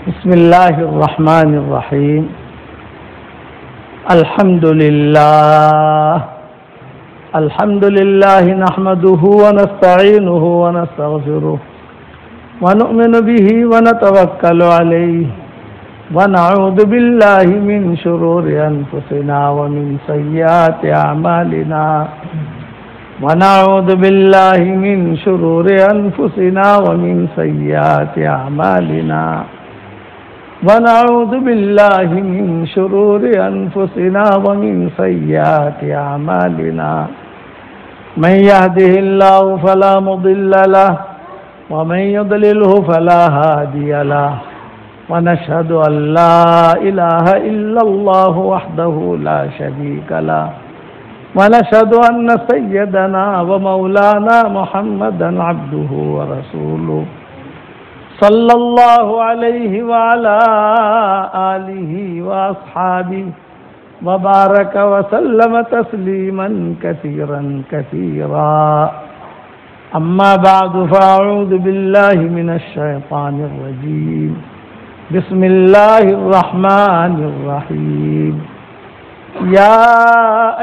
بسم الله الرحمن الرحيم. الحمد لله نحمده ونستعينه ونستغفره ونؤمن به ونتوكل عليه ونعوذ بالله من شرور أنفسنا ومن سيئات أعمالنا ونعوذ بالله من شرور أنفسنا ومن سيئات أعمالنا ونعوذ بالله من شرور أنفسنا ومن سيئات أعمالنا من يهده الله فلا مضل له ومن يضلله فلا هادي له ونشهد أن لا إله إلا الله وحده لا شريك له ونشهد أن سيدنا ومولانا محمدا عبده ورسوله صلى الله عليه وعلى آله وأصحابه وبارك وسلم تسليما كثيرا كثيرا. أما بعد فأعوذ بالله من الشيطان الرجيم. بسم الله الرحمن الرحيم. يا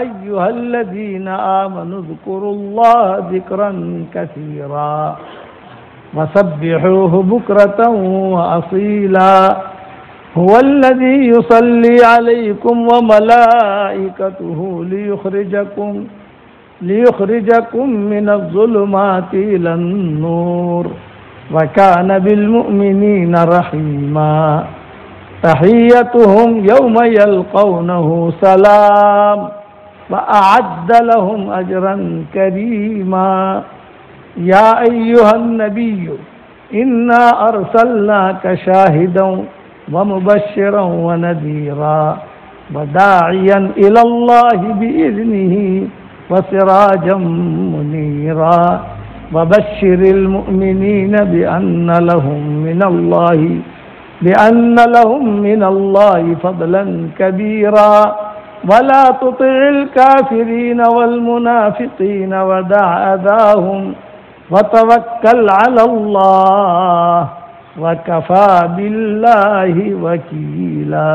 أيها الذين آمنوا اذكروا الله ذكرا كثيرا وسبحوه بكرة وأصيلا. هو الذي يصلي عليكم وملائكته ليخرجكم من الظلمات إلى النور وكان بالمؤمنين رحيما. تحيتهم يوم يلقونه سلام وأعد لهم أجرا كريما. يا أيها النبي إنا أرسلناك شاهدا ومبشرا ونذيرا وداعيا إلى الله بإذنه وسراجا منيرا. وبشر المؤمنين بأن لهم من الله فضلا كبيرا. ولا تطع الكافرين والمنافقين ودع أذاهم وتوكل على الله وكفى بالله وكيلا.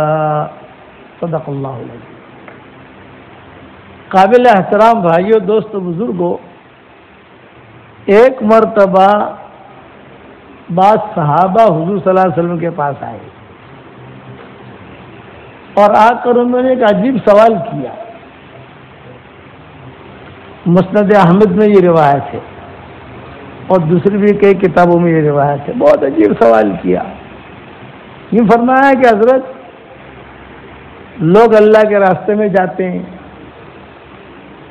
صدق اللہ العظیم. قابل احترام بھائیوں، دوستو، بزرگوں، ایک مرتبہ بعض صحابہ حضور صلی اللہ علیہ وسلم کے پاس آئے اور آ کر انہوں نے ایک عجیب سوال کیا. مسند احمد میں یہ روایت ہے اور دوسری بھی کئی کتابوں میں یہ روایت ہے. بہت عجیب سوال کیا. یہ فرمایا کہ حضرت، لوگ اللہ کے راستے میں جاتے ہیں،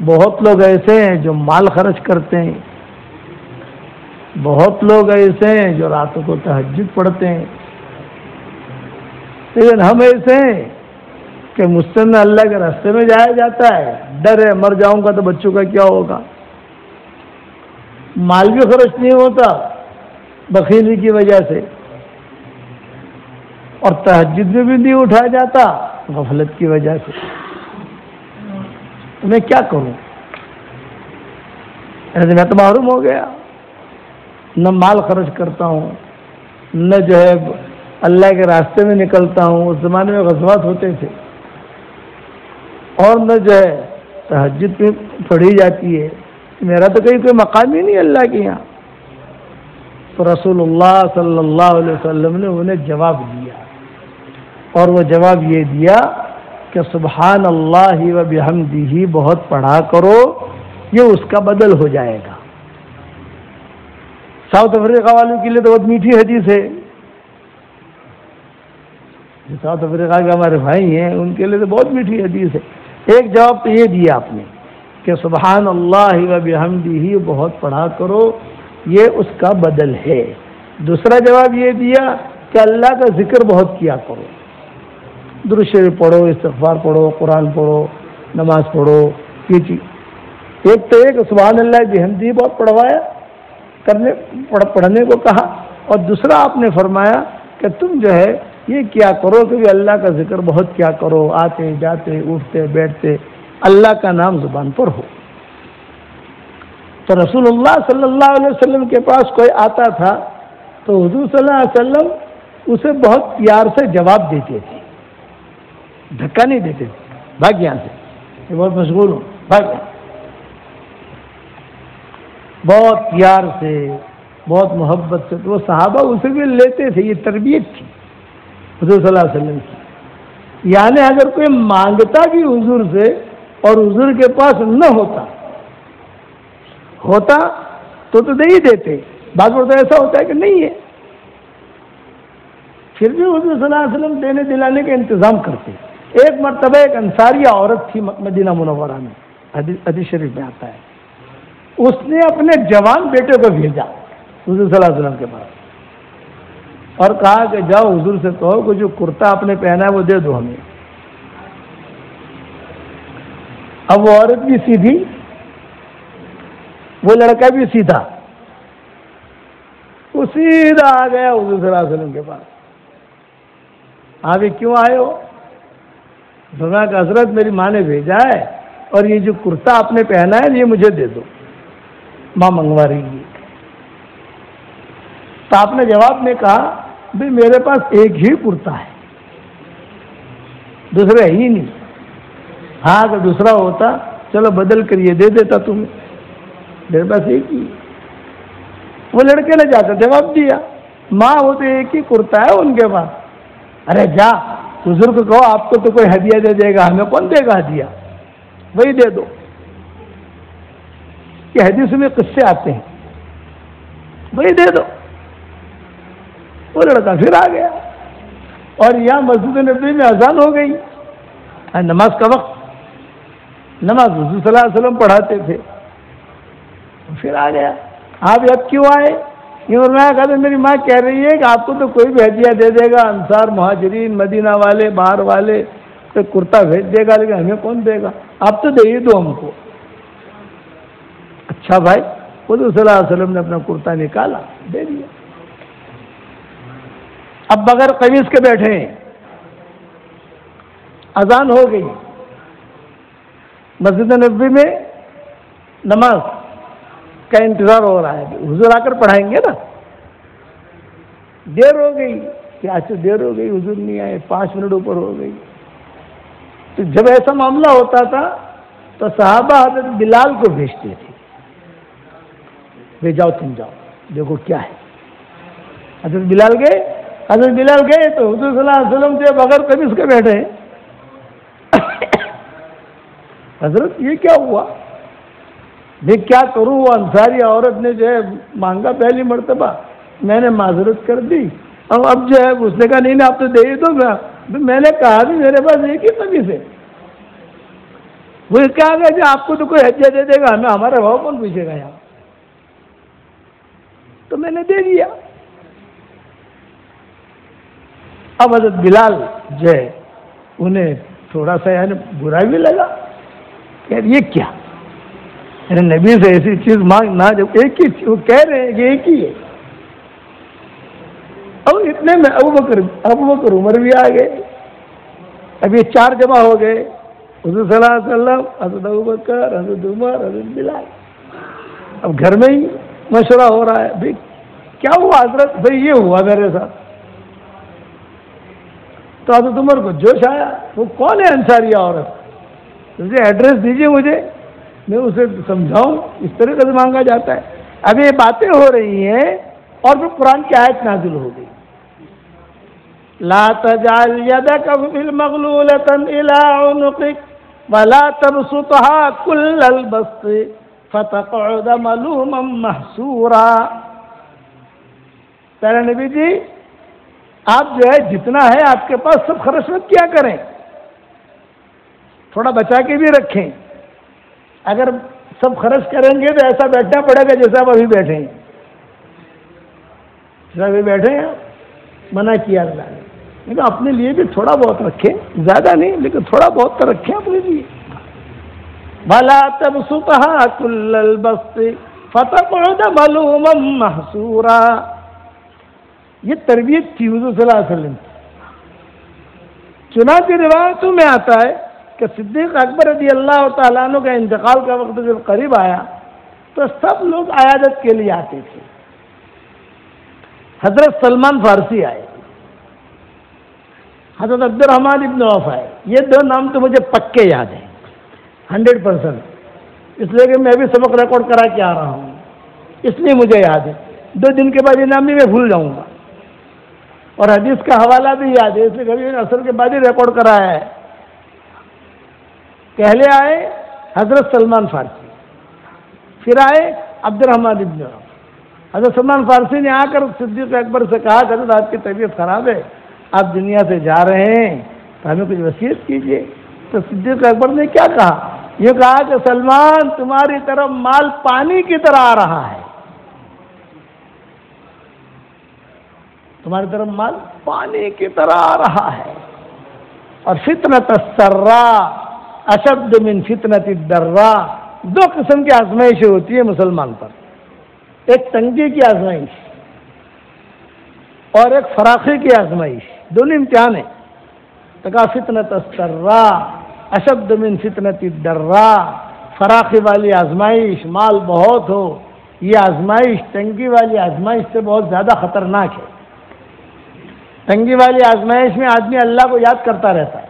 بہت لوگ ایسے ہیں جو مال خرچ کرتے ہیں، بہت لوگ ایسے ہیں جو راتوں کو تہجد پڑھتے ہیں، لیکن ہم ایسے ہیں کہ مجھ سے نہ اللہ کے راستے میں جایا جاتا ہے، ڈر ہے مر جاؤں گا تو بچوں کا کیا ہوگا، مال بھی خرچ نہیں ہوتا بخیلی کی وجہ سے، اور تہجد میں بھی نہیں اٹھایا جاتا غفلت کی وجہ سے. میں کیا کروں؟ میں تو محروم ہو گیا، نہ مال خرچ کرتا ہوں، نہ جو ہے اللہ کے راستے میں نکلتا ہوں. اس زمانے میں غزوات ہوتے تھے، اور نہ جو ہے تہجد پہ پڑھی جاتی ہے. میرا تو کہیں کوئی مقام ہی نہیں اللہ کے یہاں. تو رسول اللہ صلی اللہ علیہ وسلم نے انہیں جواب دیا، اور وہ جواب یہ دیا کہ سبحان اللہ و بحمدہ بہت پڑھا کرو، یہ اس کا بدل ہو جائے گا. ساؤتھ افریقہ والوں کے لیے تو بہت میٹھی حدیث ہے. ساؤتھ افریقہ کے ہمارے بھائی ہیں، ان کے لیے تو بہت میٹھی حدیث ہے. ایک جواب تو یہ دیا آپ نے کہ سبحان اللہ و بحمدہ بہت پڑھا کرو، یہ اس کا بدل ہے. دوسرا جواب یہ دیا کہ اللہ کا ذکر بہت کیا کرو، درود شریف پڑھو، استغفار پڑھو، قرآن پڑھو، نماز پڑھو. یہ چیز ایک تو ایک سبحان اللہ بحمدہ بہت پڑھنے کو کہا، اور دوسرا آپ نے فرمایا کہ تم جو ہے یہ کیا کرو کہ اللہ کا ذکر بہت کیا کرو، آتے جاتے اٹھتے بیٹھتے اللہ کا نام زبان پر ہو. تو رسول اللہ صلی اللہ علیہ وسلم کے پاس کوئی آتا تھا تو حضور صلی اللہ علیہ وسلم اسے بہت پیار سے جواب دیتے تھے، دھکا نہیں دیتے تھے، بھاگ یہاں سے، یہ بہت مشغول ہوں، بھاگ یہاں۔ بہت پیار سے، بہت محبت سے، تو وہ صحابہ اسے بھی لیتے تھے، یہ تربیت تھی حضور صلی اللہ علیہ وسلم کی۔ یعنی اگر کوئی مانگتا بھی حضور سے اور حضور کے پاس نہ ہوتا تو دے ہی دیتے، بعض وقت ایسا ہوتا ہے کہ نہیں ہے، پھر بھی حضور صلی اللہ علیہ وسلم دینے دلانے کا انتظام کرتے۔ ایک مرتبہ ایک انصاری عورت تھی مدینہ منورہ میں، حدیث شریف میں آتا ہے، اس نے اپنے جوان بیٹے کو بھیجا حضور صلی اللہ علیہ وسلم کے پاس اور کہا کہ جاؤ حضور سے کہو کہ جو کرتا آپ نے پہنا ہے وہ دے دو ہمیں۔ اب وہ عورت بھی سیدھی، وہ لڑکا بھی سیدھا، وہ سیدھا آ گیا حضور صلی اللہ علیہ وسلم کے پاس۔ آپ کیوں آئے ہو؟ فرمایا کہ حضرت میری ماں نے بھیجا ہے اور یہ جو کرتا آپ نے پہنا ہے یہ مجھے دے دو، ماں منگوا رہی ہے۔ تو آپ نے جواب میں کہا بھئی میرے پاس ایک ہی کرتا ہے، دوسرا ہی نہیں، ہاں اگر دوسرا ہوتا چلو بدل کر یہ دے دیتا تمہیں، میرے پاس ایک ہی۔ وہ لڑکے نے جا کر جواب دیا، ماں وہ تو ایک ہی کرتا ہے ان کے پاس۔ ارے جا حضور کو کہو آپ کو تو کوئی ہدیہ دے دے گا، ہمیں کون دے گا ہدیہ، وہی دے دو۔ یہ حدیث میں قصے آتے ہیں، وہی دے دو۔ وہ لڑکا پھر آ گیا اور یہاں مسجد نبوی میں اذان ہو گئی، نماز کا وقت، نماز حضور صلی اللہ علیہ وسلم پڑھاتے تھے، پھر آ گیا۔ آپ اب کیوں آئے؟ یہ کہا میری ماں کہہ رہی ہے کہ آپ کو تو کوئی بھی ہدیہ دے دے گا، انصار مہاجرین مدینہ والے باہر والے کوئی کرتا بھیج دے گا، لیکن ہمیں کون دے گا، آپ تو دے ہی دو ہم کو۔ اچھا بھائی، حضور صلی اللہ علیہ وسلم نے اپنا کرتا نکالا دے دیا۔ اب بغیر قمیص کے بیٹھے ہیں، اذان ہو گئی، مسجد نبوی میں نماز کا انتظار ہو رہا ہے، حضور آ کر پڑھائیں گے نا۔ دیر ہو گئی، کیا دیر ہو گئی، حضور نہیں آئے، 5 منٹ اوپر ہو گئی۔ تو جب ایسا معاملہ ہوتا تھا تو صحابہ حضرت بلال کو بھیجتے تھے، بھیج جاؤ تم جاؤ دیکھو کیا ہے۔ حضرت بلال گئے تو حضور صلی اللہ علیہ وسلم سے بغیر قمیص کے بیٹھے ہیں۔ حضرت یہ کیا ہوا؟ میں کیا کروں، وہ انصاری عورت نے جو ہے مانگا پہلی مرتبہ، میں نے معذرت کر دی، اور اب جو ہے اس نے کہا نہیں آپ تو دے ہی دو، میں نے کہا بھی میرے پاس ایک ہی قمیص ہے۔ وہ کہا گیا کہ آپ کو تو کوئی ہدیہ دے دے گا، ہمیں ہمارا بھاؤ کون پوچھے گا یہاں، تو میں نے دے دیا۔ اب حضرت بلال جو ہے انہیں تھوڑا سا یعنی برا بھی لگا کہ یہ کیا، یعنی نبی سے ایسی چیز مانگ نہ، جب ایک ہی وہ کہہ رہے ہیں کہ ایک ہی ہے۔ اب اتنے میں ابو بکر عمر بھی آ گئے، اب یہ 4 جمع ہو گئے، حضور صلی اللہ علیہ وسلم، حضرت ابو بکر، حضرت عمر، حضرت بلال۔ اب گھر میں ہی مشورہ ہو رہا ہے، بھائی کیا ہوا حضرت؟ بھائی یہ ہوا میرے ساتھ۔ تو حضرت عمر کو جوش آیا، وہ کون ہے انصاری عورت، مجھے ایڈریس دیجیے، مجھے میں اسے سمجھاؤں، اس طرح سے مانگا جاتا ہے۔ اب یہ باتیں ہو رہی ہیں اور پھر قرآن کی آیت نازل ہو گئی، لا تجعل يدك مغلولة إلى عنقك ولا تبسطها كل البسط فتقعد ملوما محسورا۔ پیارے نبی جی، آپ جو ہے جتنا ہے آپ کے پاس سب خرچ مت کیا کریں، تھوڑا بچا کے بھی رکھیں۔ اگر سب خرچ کریں گے تو ایسا بیٹھنا پڑے گا جیسا آپ ابھی بیٹھے ہیں، جیسا ابھی بیٹھے ہیں، منع کیا اللہ نے، لیکن اپنے لیے بھی تھوڑا بہت رکھیں، زیادہ نہیں لیکن تھوڑا بہت تو رکھیں اپنے لیے۔ بھلا تبسطها كل البسط فتقعد ملوما محسورا۔ یہ تربیت تھی حضور صلی اللہ علیہ وسلم کی۔ چنانچہ روایتوں میں آتا ہے کہ صدیق اکبر رضی اللہ تعالیٰ عنہ کا انتقال کا وقت جب قریب آیا تو سب لوگ عیادت کے لیے آتے تھے۔ حضرت سلمان فارسی آئے، حضرت عبد الرحمن ابن عوف ہے. یہ دو نام تو مجھے پکے یاد ہیں 100%، اس لیے کہ میں بھی سبق ریکارڈ کرا کے آ رہا ہوں، اس لیے مجھے یاد ہے. 2 دن کے بعد یہ نام بھی میں بھول جاؤں گا، اور حدیث کا حوالہ بھی یاد ہے، اس لیے کبھی اثر کے بعد ہی ریکارڈ کرایا ہے. پہلے آئے حضرت سلمان فارسی، پھر آئے عبد الرحمن ابن عوف. حضرت سلمان فارسی نے آ کر صدیق اکبر سے کہا کہ حضرت آپ کی طبیعت خراب ہے، آپ دنیا سے جا رہے ہیں، تو ہمیں کچھ وصیت کیجیے. تو صدیق اکبر نے کیا کہا؟ یہ کہا کہ سلمان تمہاری طرف مال پانی کی طرح آ رہا ہے، تمہاری طرف مال پانی کی طرح آ رہا ہے، اور فتنۃ السراء اشد من فتنۃ الضراء. 2 قسم کی آزمائشیں ہوتی ہے مسلمان پر، ایک تنگی کی آزمائش اور ایک فراخی کی آزمائش، دونوں امتحان ہیں. تو کہا فتنۃ السراء اشد من فتنۃ الضراء، فراخی والی آزمائش، مال بہت ہو، یہ آزمائش تنگی والی آزمائش سے بہت زیادہ خطرناک ہے. تنگی والی آزمائش میں آدمی اللہ کو یاد کرتا رہتا ہے،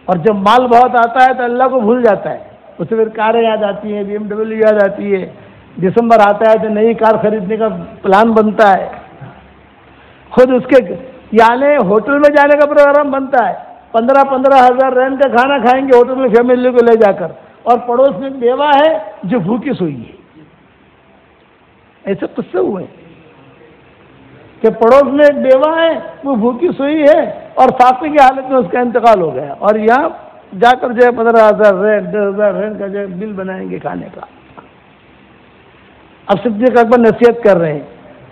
اور جب مال بہت آتا ہے تو اللہ کو بھول جاتا ہے. اسے پھر کاریں یاد آتی ہیں، BMW یاد آتی ہے، دسمبر آتا ہے تو نئی کار خریدنے کا پلان بنتا ہے، خود اس کے یعنی ہوٹل میں جانے کا پروگرام بنتا ہے، 15,000 رینٹ کا کھانا کھائیں گے ہوٹل میں فیملی کو لے جا کر، اور پڑوس میں بیوہ ہے جو بھوکی سوئی ہے. ایسے قصے ہوئے کہ پڑوس میں ایک بیوہ ہے وہ بھوکی سوئی ہے اور فاقے کی حالت میں اس کا انتقال ہو گیا، اور یہاں جا کر جو ہے 15,000 رینٹ 10,000 رینٹ کا جو ہے بل بنائیں گے کھانے کا. اب صدیق اکبر نصیحت کر رہے ہیں،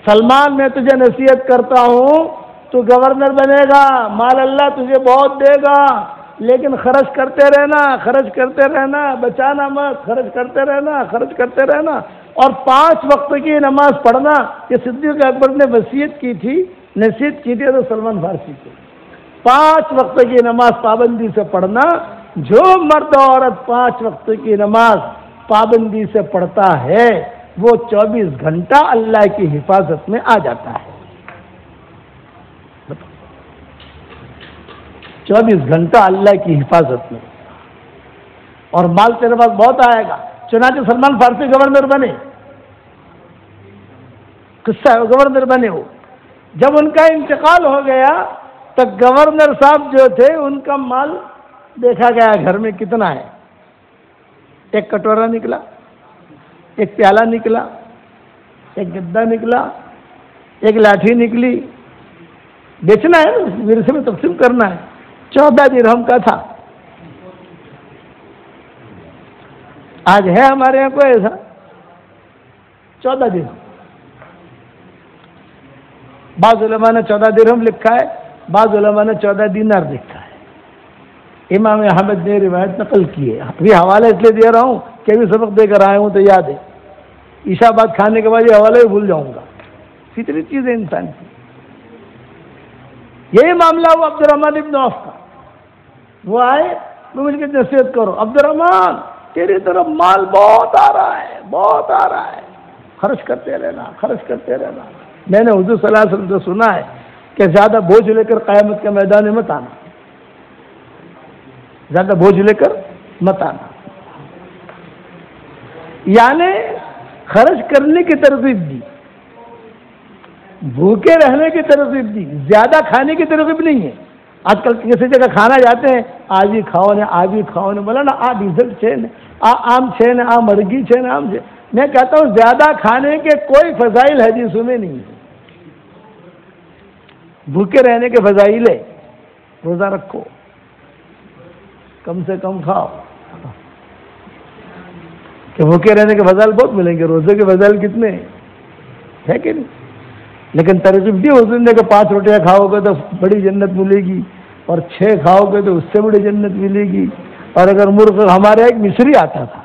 سلمان میں تجھے نصیحت کرتا ہوں، تو گورنر بنے گا، مال اللہ تجھے بہت دے گا، لیکن خرچ کرتے رہنا، خرچ کرتے رہنا، بچانا مت، خرچ کرتے رہنا، خرچ کرتے رہنا. اور 5 وقت کی نماز پڑھنا، یہ صدیق اکبر نے وصیت کی تھی، نصیحت کی تھی تو سلمان فارسی کو. 5 وقت کی نماز پابندی سے پڑھنا. جو مرد عورت 5 وقت کی نماز پابندی سے پڑھتا ہے وہ 24 گھنٹہ اللہ کی حفاظت میں آ جاتا ہے. 24 گھنٹہ اللہ کی حفاظت میں، اور مال تیرے پاس بہت آئے گا. چنانچہ سلمان فارسی گورنر بنے، قصہ ہے، گورنر بنے. وہ جب ان کا انتقال ہو گیا تو گورنر صاحب جو تھے ان کا مال دیکھا گیا گھر میں کتنا ہے. ایک کٹورا نکلا، ایک پیالہ نکلا، ایک گدا نکلا، ایک لاٹھی نکلی. بیچنا ہے نا، ورثے میں تقسیم کرنا ہے. 14 درہم کا تھا. آج ہے ہمارے یہاں کوئی ایسا؟ 14 درہم. بعض علماء نے 14 درہم لکھا ہے، بعض علماء نے 14 دینار لکھا ہے. امام احمد نے روایت نقل کی ہے. ابھی حوالہ اس لیے دے رہا ہوں کہ ابھی سبق دے کر آئے ہوں تو یاد ہے. عشاء بعد کھانے کے بعد یہ حوالے بھی بھول جاؤں گا، فطری چیز ہے انسان کی. یہی معاملہ ہوا عبد الرحمن ابن عوف کا. وہ آئے، وہ مجھ کے نصیحت کرو، عبد الرحمن تیری طرف مال بہت آ رہا ہے، بہت آ رہا ہے، خرچ کرتے رہنا، خرچ کرتے رہنا. میں نے حضور صلی اللہ علیہ وسلم سے سنا ہے کہ زیادہ بوجھ لے کر قیامت کے میدان میں مت آنا، زیادہ بوجھ لے کر مت آنا. یعنی خرچ کرنے کی ترغیب دی، بھوکے رہنے کی ترغیب دی، زیادہ کھانے کی ترغیب نہیں ہے. آج کل کسی جگہ کھانا جاتے ہیں، آج ہی کھاؤ نے، آج ہی کھاؤ نے، بولا نا آ ڈیزرٹ چھے نے، آم چھے نے، آ مرگی چھے نے، آم چھے. میں کہتا ہوں زیادہ کھانے کے کوئی فضائل حدیثوں میں نہیں ہے. بھوکے رہنے کے فضائل ہے، روزہ رکھو، کم سے کم کھاؤ. کہ بھوکے رہنے کے فضائل بہت ملیں گے، روزے کے فضائل کتنے ہے کہ نہیں. لیکن ترغیب دی حضور نے کہ 5 روٹیاں کھاؤ گے تو بڑی جنت ملے گی، اور 6 کھاؤ گے تو اس سے بڑی جنت ملے گی. اور اگر مرغ، ہمارے ایک مصری آتا تھا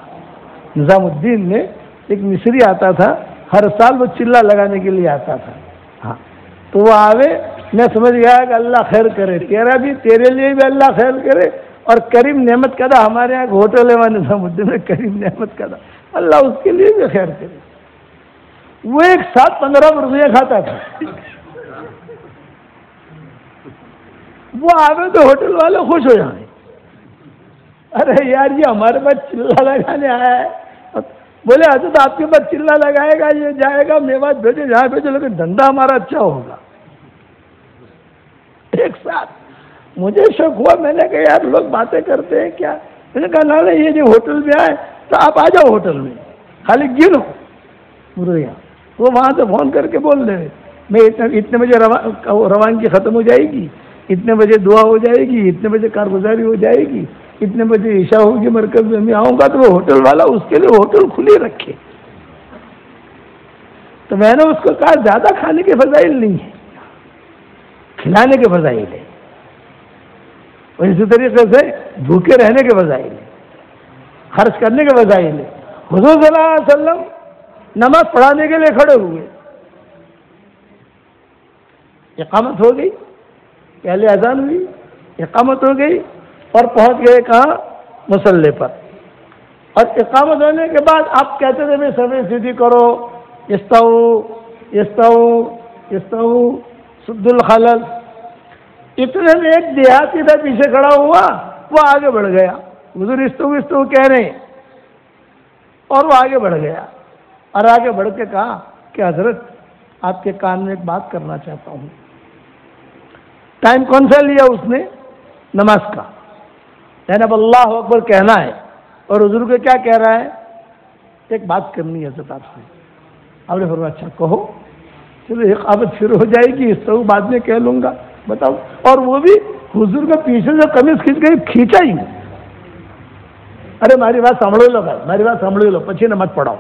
نظام الدین میں، ایک مصری آتا تھا، ہر سال وہ چلہ لگانے کے لیے آتا تھا. ہاں تو وہ آوے، میں سمجھ گیا کہ اللہ خیر کرے، تیرا بھی، تیرے لیے بھی اللہ خیر کرے. اور کریم نعمت کا تھا، ہمارے یہاں ہوٹل ہے وہاں نظام الدین میں، کریم نعمت کا تھا، اللہ اس کے لیے بھی خیر کرے. وہ ایک ساتھ 15 روٹیاں کھاتا تھا. وہ آوے تو ہوٹل والے خوش ہو جائیں، ارے یار یہ ہمارے پاس چلہ لگانے آیا ہے. بولے حضرت آپ کے پاس چلہ لگائے گا، یہ جائے گا میوات بھیجے جہاں بھیجے، لیکن دھندا ہمارا اچھا ہوگا. ایک ساتھ مجھے شک ہوا، میں نے کہا یار لوگ باتیں کرتے ہیں کیا. میں نے کہا نہ یہ جو ہوٹل میں آئے تو آپ آ جاؤ ہوٹل میں، خالی گنو پورے یہاں. وہ وہاں سے فون کر کے بول رہے میں اتنے بجے روانگی ختم ہو جائے گی، اتنے بجے دعا ہو جائے گی، اتنے بجے کارگزاری ہو جائے گی، اتنے بجے عشاء ہوگی مرکز میں میں آؤں گا. تو وہ ہوٹل والا اس کے لیے ہوٹل کھلی رکھے. تو میں نے اس کو کہا زیادہ کھانے کے فضائل نہیں ہے، کھلانے کے فضائل ہے، اور اسی طریقے سے بھوکے رہنے کے فضائل ہے، خرچ کرنے کے فضائل ہے. حضور صلی اللہ علیہ وسلم نماز پڑھانے کے لیے کھڑے ہوئے، اقامت ہو گئی، پہلے اذان ہوئی، اقامت ہو گئی، اور پہنچ گئے کہاں؟ مصلی پر. اور اقامت ہونے کے بعد آپ کہتے تھے میں سبھی سیدھی کرو، استو استو استو سد الخلل. اتنے میں ایک دیہاتی تھا پیچھے کھڑا ہوا، وہ آگے بڑھ گیا. حضور استو استو کہہ رہے ہیں اور وہ آگے بڑھ گیا، اور آگے بڑھ کے کہا کہ حضرت آپ کے کان میں ایک بات کرنا چاہتا ہوں. ٹائم کون سا لیا اس نے؟ نماز کا. یعنی اب اللہ اکبر کہنا ہے، اور حضور کو کیا کہہ رہا ہے؟ ایک بات کرنی ہے حضرت آپ سے. آپ نے فرمایا اچھا کہو. چلو اقامت شروع ہو جائے گی، اس طرح بعد میں کہہ لوں گا، بتاؤ. اور وہ بھی حضور کے پیچھے سے قمیض کھینچ گئی، کھینچا ہی نہیں. ارے ماری بات سنبھلو لو بھائی، میری بات سنبھلو لو، پچھے نماز پڑھاؤ.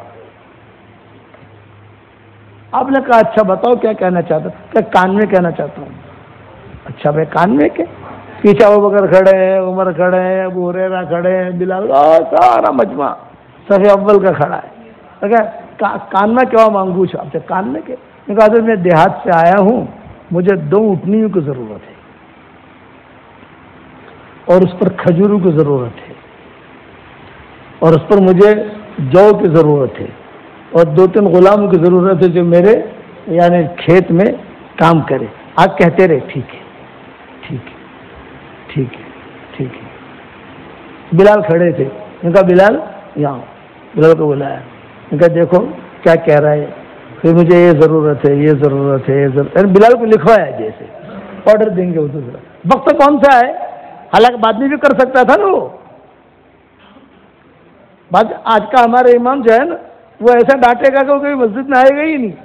آپ نے کہا اچھا بتاؤ کیا کہنا چاہتا؟ کہ کان میں کہنا چاہتا ہوں. اچھا بھائی کان میں کہ پیچھے ابوبکر کھڑے ہیں، عمر کھڑے ہیں، ابو ہریرہ کھڑے ہیں، بلال، سارا مجمع صف اول کا کھڑا ہے. کان میں کیا مانگو آپ سے؟ کان میں کہ میں کہا میں دیہات سے آیا ہوں، مجھے 2 اٹھنیوں کی ضرورت ہے، اور اس پر کھجوروں کی ضرورت ہے، اور اس پر مجھے جو کی ضرورت ہے، اور 2-3 غلاموں کی ضرورت ہے جو میرے یعنی کھیت میں کام کرے. آپ کہتے رہے ٹھیک ہے ٹھیک ہے ٹھیک ہے ٹھیک ہے. بلال کھڑے تھے، ان کا بلال یہاں. بلال کو بلایا، ان کا دیکھو کیا کہہ رہا ہے، پھر مجھے یہ ضرورت ہے، یہ ضرورت ہے، یہ ضرورت ہے. بلال کو لکھوایا جیسے آرڈر دیں گے. وقت کون سا ہے؟ حالانکہ بعد میں بھی کر سکتا تھا نا. وہ بعد آج کا ہمارے امام جو ہے نا، وہ ایسا ڈانٹے گا کہ وہ کبھی مسجد میں آئے گا ہی نہیں.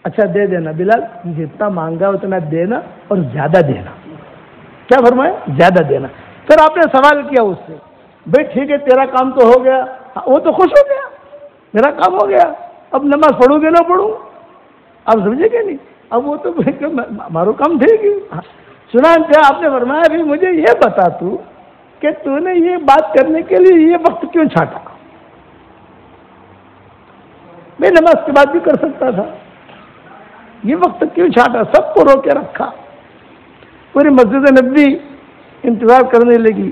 اچھا دے دینا بلال، جتنا مانگا اتنا دینا، اور زیادہ دینا. کیا فرمایا؟ زیادہ دینا. پھر آپ نے سوال کیا اس سے، بھائی ٹھیک ہے تیرا کام تو ہو گیا. وہ تو خوش ہو گیا، میرا کام ہو گیا، اب نماز پڑھوں گے نہ پڑھوں. آپ سمجھے کہ نہیں؟ اب وہ تو ہمارا کام ٹھیک ہے. چنانچہ آپ نے فرمایا بھی مجھے یہ بتا کہ تو نے یہ بات کرنے کے لیے یہ وقت کیوں چھانٹا؟ میں نماز کے بعد بھی کر سکتا تھا، یہ وقت کیوں چھانٹا؟ سب کو رو کے رکھا. پوری مسجد نبوی انتظار کرنے لگی.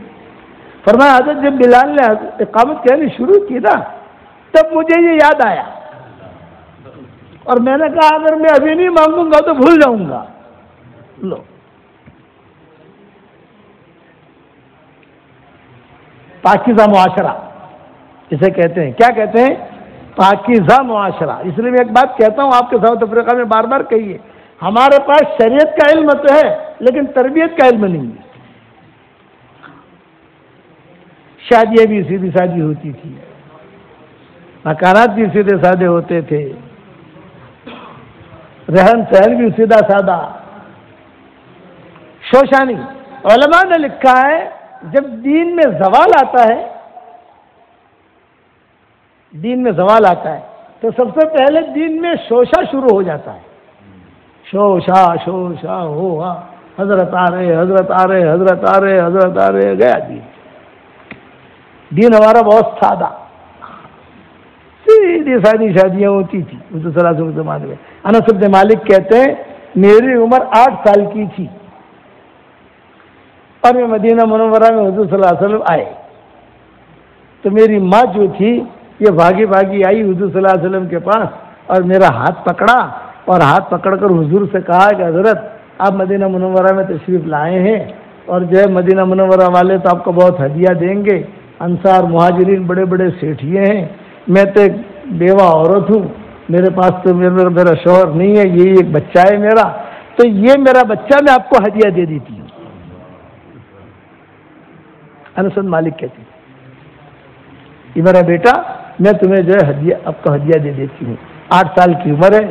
فرمایا حضرت جب بلال نے اقامت کہنی شروع کی نا، تب مجھے یہ یاد آیا، اور میں نے کہا اگر میں ابھی نہیں مانگوں گا تو بھول جاؤں گا. لو پاکیزہ معاشرہ اسے کہتے ہیں. کیا کہتے ہیں؟ پاکیزہ معاشرہ. اس لیے میں ایک بات کہتا ہوں آپ کے ساؤتھ افریقہ میں بار بار کہیے، ہمارے پاس شریعت کا علم تو ہے لیکن تربیت کا علم نہیں ہے. شادیاں بھی سیدھی سادی ہوتی تھی، مکانات بھی سیدھے سادے ہوتے تھے، رہن سہن بھی سیدھا سادہ، شوشانی. علماء نے لکھا ہے جب دین میں زوال آتا ہے، دین میں زوال آتا ہے تو سب سے پہلے دین میں شوشا شروع ہو جاتا ہے. شوشا شوشا ہوا، حضرت آ رہے حضرت آ رہے حضرت آ رہے حضرت آ رہے، گیا دین. دین ہمارا بہت سادہ، سیدھی سادی شادیاں ہوتی تھی حضور صلی اللہ علیہ وسلم کے زمانے میں. انس بن مالک کہتے ہیں میری عمر 8 سال کی تھی اور میں مدینہ منورہ میں حضور صلی اللہ علیہ وسلم آئے تو میری ماں جو تھی یہ بھاگی بھاگی آئی حضور صلی اللہ علیہ وسلم کے پاس اور میرا ہاتھ پکڑا اور ہاتھ پکڑ کر حضور سے کہا کہ حضرت آپ مدینہ منورہ میں تشریف لائے ہیں اور جو ہے مدینہ منورہ والے تو آپ کو بہت ہدیہ دیں گے، انصار مہاجرین بڑے بڑے سیٹھیے ہیں، میں تو ایک بیوہ عورت ہوں، میرے پاس تو میرا شوہر نہیں ہے، یہی ایک بچہ ہے میرا، تو یہ میرا بچہ میں آپ کو ہدیہ دے دیتی ہوں۔ انس بن مالک کہتی یہ میرا بیٹا میں تمہیں جو ہے ہدیہ آپ کو ہدیہ دے دیتی ہوں، 8 سال کی عمر ہے،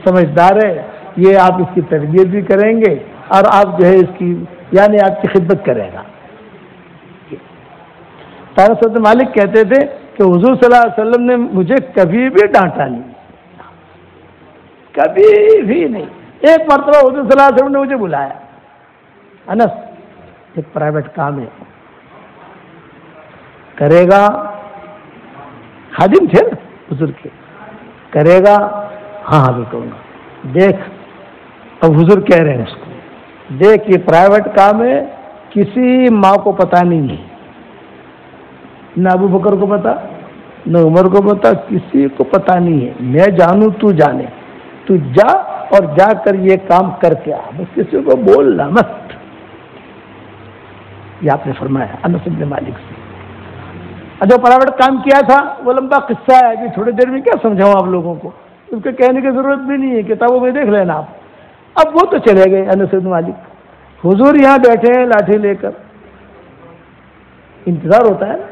سمجھدار ہے، یہ آپ اس کی تربیت بھی کریں گے اور آپ جو ہے اس کی یعنی آپ کی خدمت کرے گا۔ انس بن مالک کہتے تھے کہ حضور صلی اللہ علیہ وسلم نے مجھے کبھی بھی ڈانٹا نہیں، کبھی بھی نہیں۔ ایک مرتبہ حضور صلی اللہ علیہ وسلم نے مجھے بلایا، انس ایک پرائیویٹ کام ہے، کرے گا؟ خادم تھے نا حضور کے، کرے گا؟ ہاں ہاں کروں گا۔ دیکھ اب حضور کہہ رہے ہیں اس کو، دیکھ یہ پرائیویٹ کام ہے، کسی ماں کو پتہ نہیں ہے، نہ ابو بکر کو پتا، نہ عمر کو پتا، کسی کو پتا نہیں ہے، میں جانوں تو جانے، تو جا اور جا کر یہ کام کر کے آ، بس کسی کو بولنا مت۔ یہ آپ نے فرمایا انس بن مالک سے۔ جو پرائیویٹ کام کیا تھا وہ لمبا قصہ ہے، ابھی تھوڑی دیر میں کیا سمجھاؤں آپ لوگوں کو، اس کے کہنے کی ضرورت بھی نہیں ہے، کتابوں میں دیکھ لینا آپ۔ اب وہ تو چلے گئے انس بن مالک، حضور یہاں بیٹھے ہیں لاٹھی لے کر، انتظار ہوتا ہے نا،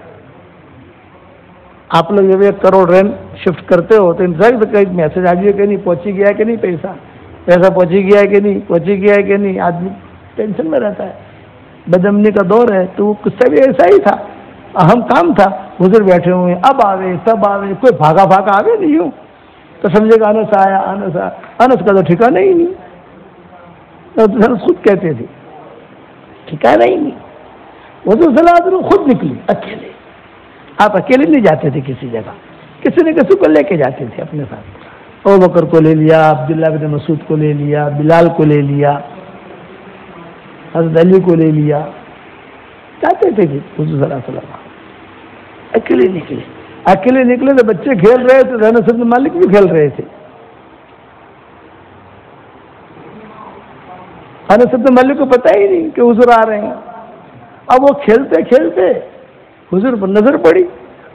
آپ لوگ جب 1 کروڑ رین شفٹ کرتے ہو تو انتظار کہیں میسج آ گیا کہ نہیں، پہنچی گیا کہ نہیں، پیسہ پہنچی گیا کہ نہیں، پہنچی گیا کہ نہیں، آدمی ٹینشن میں رہتا ہے، بدامنی کا دور ہے، تو وہ قصہ بھی ایسا ہی تھا، اہم کام تھا، حضور بیٹھے ہوئے ہیں، اب آوے تب آوے، کوئی بھاگا بھاگا آوے نہیں ہوں تو سمجھے گا انس آیا، انس آیا، انس کا تو ٹھکانا ہی نہیں، انس خود کہتے تھے ٹھکانا ہی نہیں۔ حضور صلی اللہ علیہ وسلم خود نکلی اکیلے، آپ اکیلے نہیں جاتے تھے کسی جگہ، کسی نے کسی کو لے کے جاتے تھے اپنے ساتھ، ابو بکر کو لے لیا، عبداللہ بن مسعود کو لے لیا، بلال کو لے لیا، حضرت علی کو لے لیا، جاتے تھے کہ حضور صلی اللہ علیہ وسلم اکیلے نکلے، اکیلے نکلے تو بچے کھیل رہے تھے، انس بن مالک بھی کھیل رہے تھے، انس بن مالک کو پتہ ہی نہیں کہ حضور آ رہے ہیں، اب وہ کھیلتے کھیلتے حضور پر نظر پڑی،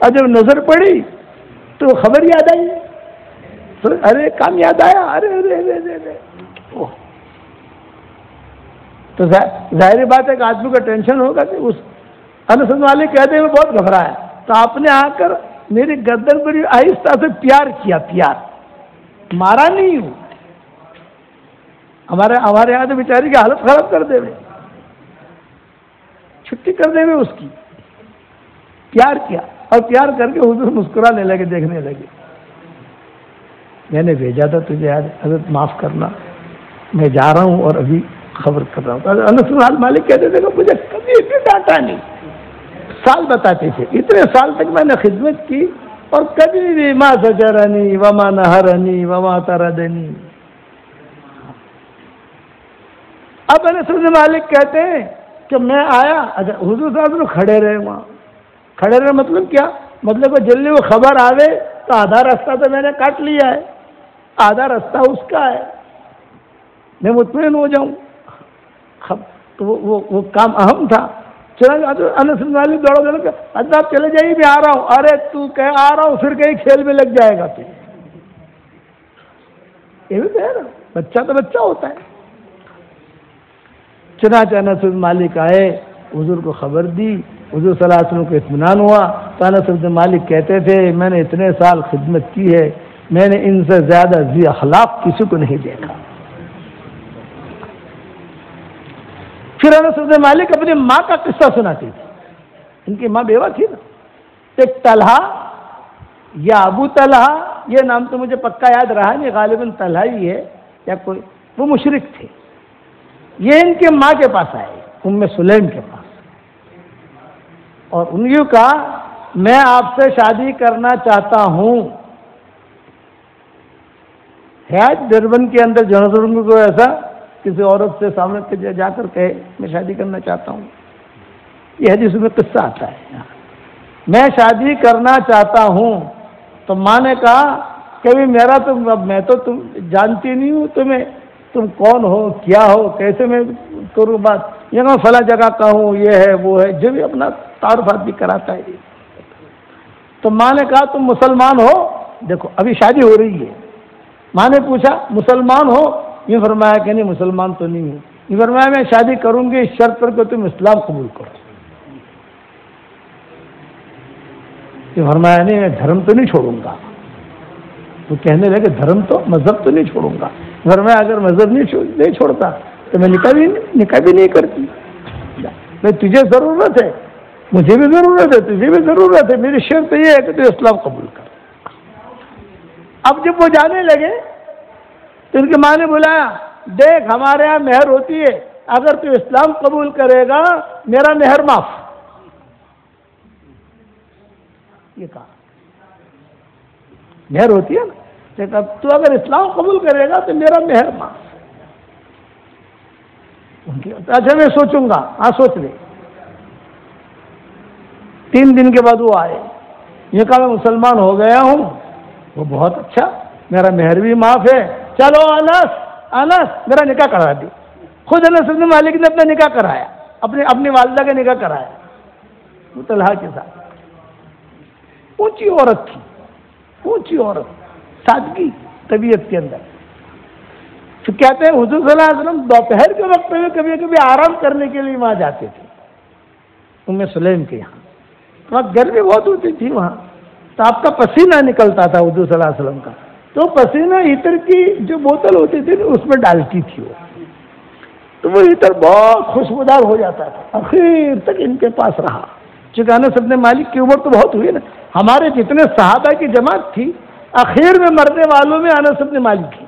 اور جب نظر پڑی تو خبر یاد آئی، ارے کام یاد آیا، ارے ارے ارے ارے، تو ظاہر بات ہے کہ آدمی کو ٹینشن ہوگا کہ اس انس بن مالک کہتے ہیں میں بہت گھبرایا، تو آپ نے آ کر میری گردن پر آہستہ سے پیار کیا، پیار، مارا نہیں ہوں، ہمارے یہاں تو بیچاری کی حالت خراب کر دے ہوئے، چھٹی کر دے ہوئے اس کی، پیار کیا، اور پیار کر کے حضور مسکرانے لگے، دیکھنے لگے، میں نے بھیجا تھا تجھے آج، حضرت معاف کرنا، میں جا رہا ہوں اور ابھی خبر کر رہا ہوں۔ انس بن مالک کہتے تھے کہ مجھے کبھی بھی ڈانٹا نہیں، سال بتاتے تھے، اتنے سال تک میں نے خدمت کی اور کبھی بھی ما زجرنی وما نہرنی وما طردنی۔ اب انس بن مالک کہتے ہیں کہ میں آیا، حضور صاحب لوگ کھڑے رہے، وہاں کھڑے رہے مطلب کیا؟ مطلب کہ جلدی وہ خبر آوے تو آدھا رستہ تو میں نے کاٹ لیا ہے، آدھا رستہ اس کا ہے، میں مطمئن ہو جاؤں، تو وہ کام اہم تھا۔ چنانچہ انس بن مالک دوڑا کہ آپ چلے جائیے، میں آ رہا ہوں، ارے تو کہ آ رہا ہوں پھر کہیں کھیل میں لگ جائے گا، تو یہ بھی تو ہے نا، بچہ تو بچہ ہوتا ہے۔ چنانچہ انس بن مالک آئے، حضور کو خبر دی، حضور صلی اللہ علیہ وسلم کو اطمینان ہوا، تو انس بن مالک کہتے تھے میں نے اتنے سال خدمت کی ہے، میں نے ان سے زیادہ ذی اخلاق کسی کو نہیں دیکھا۔ پھر انس بن مالک اپنی ماں کا قصہ سناتی تھی، ان کی ماں بیوہ تھی نا، ایک طلحہ یا ابو طلحہ، یہ نام تو مجھے پکا یاد رہا نہیں، غالباً طلحہ ہی ہے یا کوئی، وہ مشرک تھے، یہ ان کے ماں کے پاس آئے، ام سلیم کے پاس، اور انہوں نے کہا میں آپ سے شادی کرنا چاہتا ہوں۔ ہے ڈربن کے اندر جوہانسبرگ کو ایسا کسی عورت سے سامنے جا کر کہے میں شادی کرنا چاہتا ہوں، یہ حدیث میں قصہ آتا ہے، میں شادی کرنا چاہتا ہوں، تو ماں نے کہا کبھی میرا میں تو تم جانتی نہیں ہوں تمہیں، تم کون ہو، کیا ہو، کیسے میں کروں بات، یہ میں فلاں جگہ کا ہوں، یہ ہے وہ ہے، جو بھی اپنا تعارفات بھی کراتا ہے۔ تو ماں نے کہا تم مسلمان ہو؟ دیکھو ابھی شادی ہو رہی ہے، ماں نے پوچھا مسلمان ہو؟ یہ فرمایا کہ نہیں مسلمان تو نہیں ہوں۔ یہ فرمایا میں شادی کروں گی اس شرط پر کہ تم اسلام قبول کرو۔ یہ فرمایا نہیں میں دھرم تو نہیں چھوڑوں گا۔ وہ کہنے لگے دھرم تو، مذہب تو نہیں چھوڑوں گا۔ فرمایا اگر مذہب نہیں چھوڑتا تو میں نکاح بھی نہیں کرتی۔ میں تجھے ضرورت ہے، مجھے بھی ضرورت ہے، تجھے بھی ضرورت ہے، میری شرط یہ ہے کہ تو اسلام قبول کر۔ اب جب وہ جانے لگے تو ان کی ماں نے بلایا، دیکھ ہمارے یہاں مہر ہوتی ہے، اگر تو اسلام قبول کرے گا میرا مہر معاف۔ یہ کہا مہر ہوتی ہے نا، تو اگر اسلام قبول کرے گا تو میرا مہر معاف۔ اچھا میں سوچوں گا۔ ہاں سوچ لے۔ 3 دن کے بعد وہ آئے، یہ کہا میں مسلمان ہو گیا ہوں۔ وہ بہت اچھا، میرا مہر بھی معاف ہے، چلو انس میرا نکاح کرا دی۔ خود انس بن مالک نے اپنا نکاح کرایا، اپنی والدہ کا نکاح کرایا وہ طلحہ کے ساتھ۔ اونچی عورت تھی، اونچی عورت، سادگی طبیعت کے اندر۔ تو کہتے ہیں حضور صلی اللہ علیہ وسلم دوپہر کے وقت میں کبھی کبھی آرام کرنے کے لیے وہاں جاتے تھے، ام سلیم کے یہاں۔ وہاں گرمی بہت ہوتی تھی وہاں، تو آپ کا پسینہ نکلتا تھا حضور صلی اللہ علیہ وسلم کا، تو پسینہ عطر کی جو بوتل ہوتی تھی اس میں ڈالتی تھی وہ، تو وہ عطر بہت خوشبودار ہو جاتا تھا۔ آخر تک ان کے پاس رہا، چونکہ انس بن مالک کی عمر تو بہت ہوئی نا، ہمارے جتنے صحابہ کی جماعت تھی آخر میں مرنے والوں میں انس بن مالک تھی،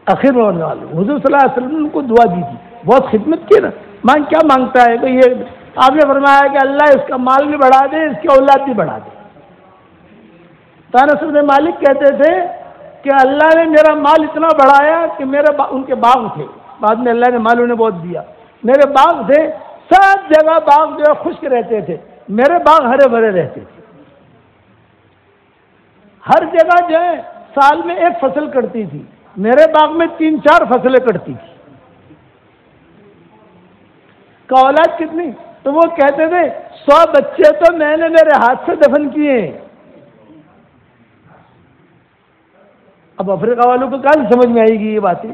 آخر میں مرنے والوں۔ حضور صلی اللہ علیہ وسلم نے ان کو دعا دی تھی، بہت خدمت کی نا۔ مانگ کیا مانگتا ہے کہ یہ آپ نے فرمایا کہ اللہ اس کا مال بھی بڑھا دے، اس کی اولاد بھی بڑھا دے۔ تو انس بن مالک کہتے تھے کہ اللہ نے میرا مال اتنا بڑھایا کہ ان کے باغ تھے، بعد میں اللہ نے مال انہیں بہت دیا، میرے باغ تھے، سب جگہ باغ جو ہے خشک رہتے تھے، میرے باغ ہرے بھرے رہتے تھے۔ ہر جگہ جو ہے سال میں 1 فصل کٹتی تھی، میرے باغ میں 3-4 فصلیں کٹتی تھی۔ کہ اولاد کتنی؟ تو وہ کہتے تھے 100 بچے تو میں نے میرے ہاتھ سے دفن کیے ہیں۔ اب افریقہ والوں کو کیا سمجھ میں آئے گی یہ باتیں؟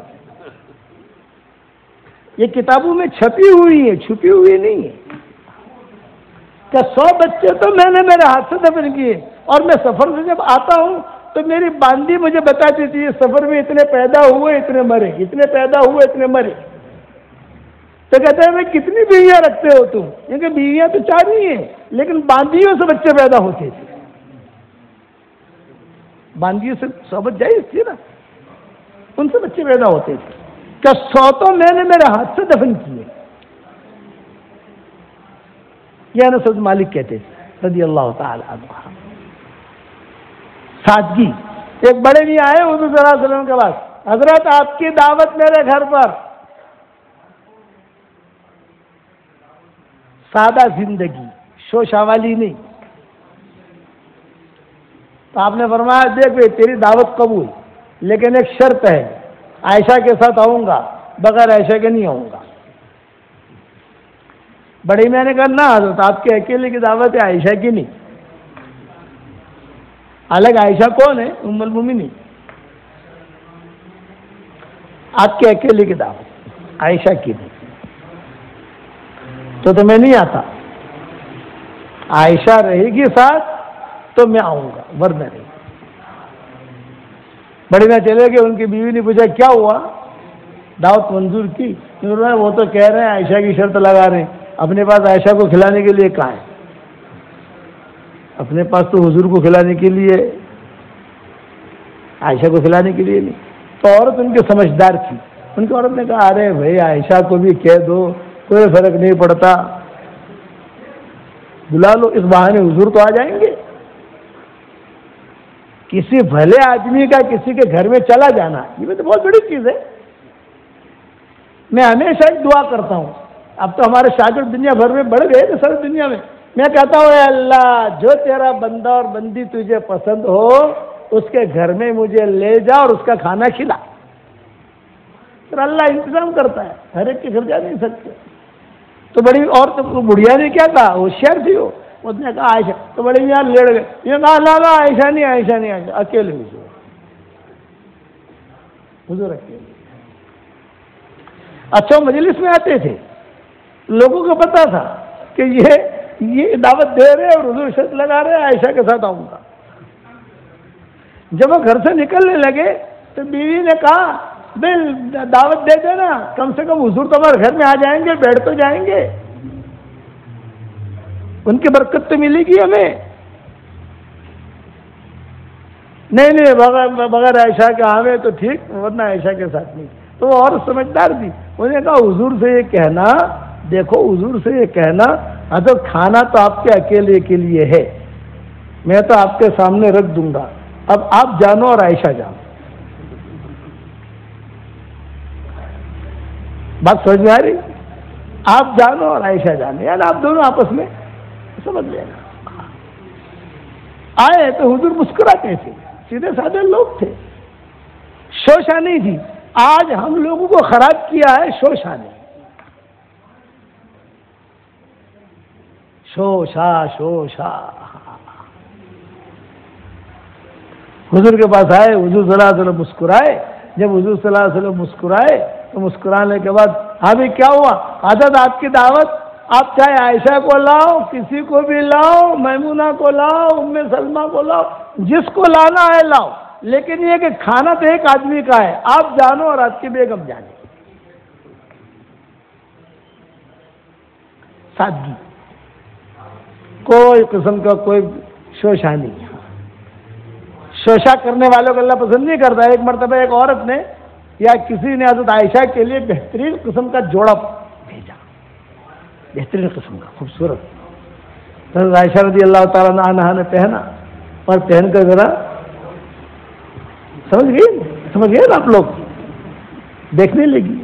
یہ کتابوں میں چھپی ہوئی ہے، چھپی ہوئی نہیں ہے کہ 100 بچے تو میں نے میرے ہاتھ سے دفن کیے۔ اور میں سفر سے جب آتا ہوں تو میری باندی مجھے بتاتی تھی سفر میں اتنے پیدا ہوئے اتنے مرے، اتنے پیدا ہوئے اتنے مرے۔ تو کہتے ہیں میں کتنی بیویاں رکھتے ہو تم؟ کیونکہ بیویاں تو 4 ہی ہیں، لیکن باندیوں سے بچے پیدا ہوتے تھے، باندیوں سے صحبت جائز تھی نا، ان سے بچے پیدا ہوتے تھے۔ کہ 100 تو میں نے میرے ہاتھ سے دفن کیے، یہ انس بن مالک کہتے تھے رضی اللہ تعالی عنہ۔ سادگی۔ ایک بڑے بھی آئے حضور صلی اللہ علیہ وسلم کے پاس، حضرت آپ کی دعوت میرے گھر پر، سادہ زندگی، شوشہ والی نہیں۔ تو آپ نے فرمایا دیکھ بھائی تیری دعوت قبول، لیکن ایک شرط ہے، عائشہ کے ساتھ آؤں گا، بغیر عائشہ کے نہیں آؤں گا۔ بڑی میں نے کہا نہ حضرت آپ کے اکیلے کی دعوت ہے، عائشہ کی نہیں۔ الگ عائشہ کون ہے؟ ام المومنین، آپ کے اکیلے کی دعوت، عائشہ کی نہیں۔ تو میں نہیں آتا، عائشہ رہے گی ساتھ تو میں آؤں گا، ورنہ نہیں۔ بڑی میں چلے گئے، ان کی بیوی نے پوچھا کیا ہوا، دعوت منظور کی؟ وہ تو کہہ رہے ہیں عائشہ کی شرط لگا رہے ہیں، اپنے پاس عائشہ کو کھلانے کے لیے کہاں ہے؟ اپنے پاس تو حضور کو کھلانے کے لیے، عائشہ کو کھلانے کے لیے نہیں۔ تو عورت ان کی سمجھدار تھی، ان کی عورت نے کہا ارے بھائی عائشہ کو بھی کہہ دو، کوئی فرق نہیں پڑتا، بلا لو، اس بہانے حضور تو آ جائیں گے۔ کسی بھلے آدمی کا کسی کے گھر میں چلا جانا یہ تو بہت بڑی چیز ہے۔ میں ہمیشہ ایک دعا کرتا ہوں، اب تو ہمارے شاگرد دنیا بھر میں بڑھ گئے نا، ساری دنیا میں، میں کہتا ہوں اے اللہ جو تیرا بندہ اور بندی تجھے پسند ہو اس کے گھر میں مجھے لے جا اور اس کا کھانا کھلا. پھر اللہ انتظام کرتا ہے، ہر ایک کے گھر جا نہیں سکتے. تو بڑی اور تو بڑھیا نے کیا کہا، ہوشیار تھی وہ، اس نے کہا عائشہ، تو بڑی میاں لڑ گئے، یہ کہا لا عائشہ نہیں عائشہ اکیلے حضور اکیلے. اچھا مجلس میں آتے تھے، لوگوں کو پتا تھا کہ یہ دعوت دے رہے اور حضور شرط لگا رہے عائشہ کے ساتھ آؤں گا. جب وہ گھر سے نکلنے لگے تو بیوی نے کہا بل دعوت دے دینا، کم سے کم حضور تمہارے گھر میں آ جائیں گے، بیٹھ تو جائیں گے، ان کی برکت تو ملے گی ہمیں. نہیں بغیر عائشہ کے آوے تو ٹھیک، ورنہ عائشہ کے ساتھ نہیں. تو وہ اور سمجھدار تھی، انہوں نے کہا حضور سے یہ کہنا، دیکھو حضور سے یہ کہنا حضرت کھانا تو آپ کے اکیلے کے لیے ہے، میں تو آپ کے سامنے رکھ دوں گا، اب آپ جانو اور عائشہ جانو. بات سمجھ میں آ رہی؟ آپ جانو اور عائشہ جانے، یعنی آپ دونوں آپس میں سمجھ لینا. آئے تو حضور مسکراتے تھے، سیدھے سادے لوگ تھے، شوشہ نہیں تھی. آج ہم لوگوں کو خراب کیا ہے شوشہ نے، شوشہ. حضور کے پاس آئے، حضور صلی اللہ علیہ وسلم مسکرائے. جب حضور صلی اللہ علیہ وسلم مسکرائے تو مسکرانے کے بعد ابھی کیا ہوا، حضرت آپ کی دعوت، آپ چاہے عائشہ کو لاؤ، کسی کو بھی لاؤ، میمونہ کو لاؤ، ام سلمہ کو لاؤ، جس کو لانا ہے لاؤ، لیکن یہ کہ کھانا تو ایک آدمی کا ہے، آپ جانو اور آپ کی بیگم جانے. سادگی، کوئی قسم کا کوئی شوشہ نہیں. شوشہ کرنے والوں کو اللہ پسند نہیں کرتا. ایک مرتبہ ایک عورت نے یا کسی نے حضرت عائشہ کے لیے بہترین قسم کا جوڑا بھیجا، بہترین قسم کا خوبصورت. حضرت عائشہ رضی اللہ تعالیٰ عنہا نے پہنا اور پہن کر ذرا سمجھ گئے نا آپ لوگ، دیکھنے لگی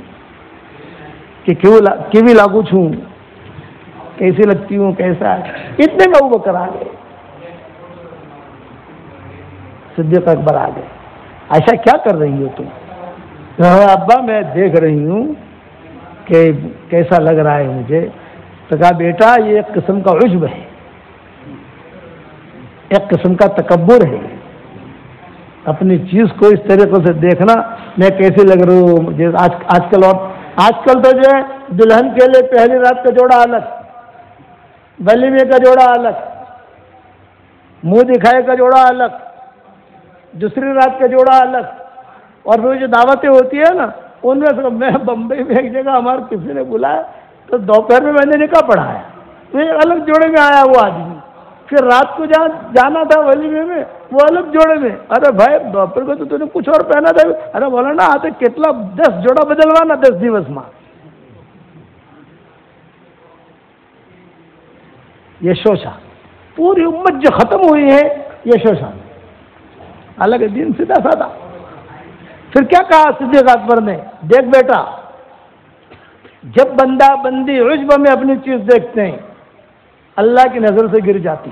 کہ کیوی لاگو چھوں، کیسی لگتی ہوں، کیسا ہے. اتنے میں ابو بکر آ گئے، صدیق اکبر آ گئے. عائشہ کیا کر رہی ہو تم؟ ابا میں دیکھ رہی ہوں کہ کیسا لگ رہا ہے مجھے. تو کہا بیٹا یہ ایک قسم کا عجب ہے، ایک قسم کا تکبر ہے، اپنی چیز کو اس طریقے سے دیکھنا میں کیسی لگ رہی ہوں. آج کل تو جو ہے دلہن کے لیے پہلی رات کا جوڑا الگ، ولیمے کا جوڑا الگ، منہ دکھائے کا جوڑا الگ، دوسری رات کا جوڑا الگ، اور پھر جو دعوتیں ہوتی ہے نا ان میں بمبئی میں ایک جگہ ہمارے کسی نے بلایا تو دوپہر میں نے نکاح پڑھایا تو ایک الگ جوڑے میں آیا وہ آدمی. پھر رات کو جہاں جانا تھا ولیمے میں وہ الگ جوڑے میں. ارے بھائی دوپہر کو تو نے کچھ اور پہنا تھا. ارے بولا نا آتے کتنا 10 جوڑا بدلوانا 10 દિવસ માં. یہ شوشہ پوری امت جو ختم ہوئی ہے یہ شوشہ. الگ دین سیدھا سادہ. پھر کیا کہا صدیق اکبر نے، دیکھ بیٹا جب بندہ بندی عجب میں اپنی چیز دیکھتے ہیں اللہ کی نظر سے گر جاتی،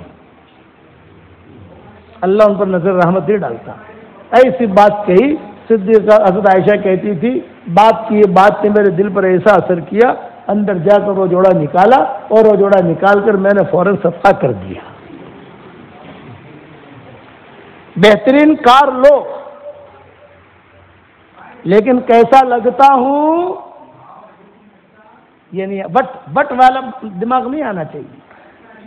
اللہ ان پر نظر رحمت نہیں ڈالتا. ایسی بات کہی صدیق حضرت عائشہ کہتی تھی بات کی بات نے میرے دل پر ایسا اثر کیا، اندر جا کر وہ جوڑا نکالا اور وہ جوڑا نکال کر میں نے فوراً صفحہ کر دیا. بہترین کار لو لیکن کیسا لگتا ہوں یہ نہیں، بٹ والا دماغ نہیں آنا چاہیے.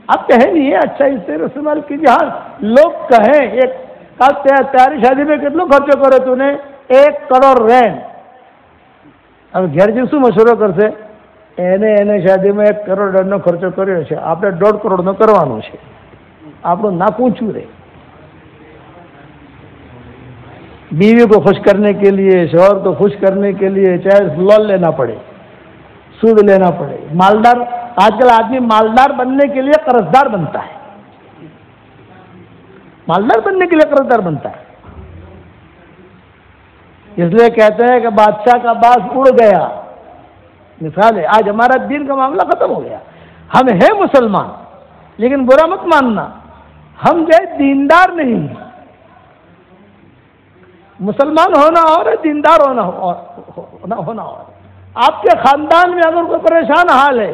اب کہیں نہیں ہے اچھا اس سے استعمال کیجیے. ہاں لوگ کہیں ایک تیاری شادی میں کتنا خرچ کرو تو نے 1 કરોડ رین. اب ઘેર જે શું મશૂરો કરશે એને શાદીમાં 1 કરોડ રનનો ખર્ચો કર્યો છે, આપણે 1.5 કરોડનો કરવાનો છે, આપણું નાક ઊંચું રહે. بیوی کو خوش کرنے کے لیے شوہر کو خوش کرنے کے لیے چاہے لون لینا پڑے، سود لینا پڑے. مالدار آج کل آدمی مالدار بننے کے لیے قرضدار بنتا ہے، مالدار بننے کے لیے قرضدار بنتا ہے. اس لیے کہتے ہیں کہ بادشاہ کا باز اڑ گیا. مثال ہے آج ہمارا دین کا معاملہ ختم ہو گیا. ہم ہیں مسلمان لیکن برا مت ماننا، ہم جو دیندار نہیں ہیں۔ مسلمان ہونا اور ہے، دیندار ہونا اور۔ آپ کے خاندان میں اگر کوئی پریشان حال ہے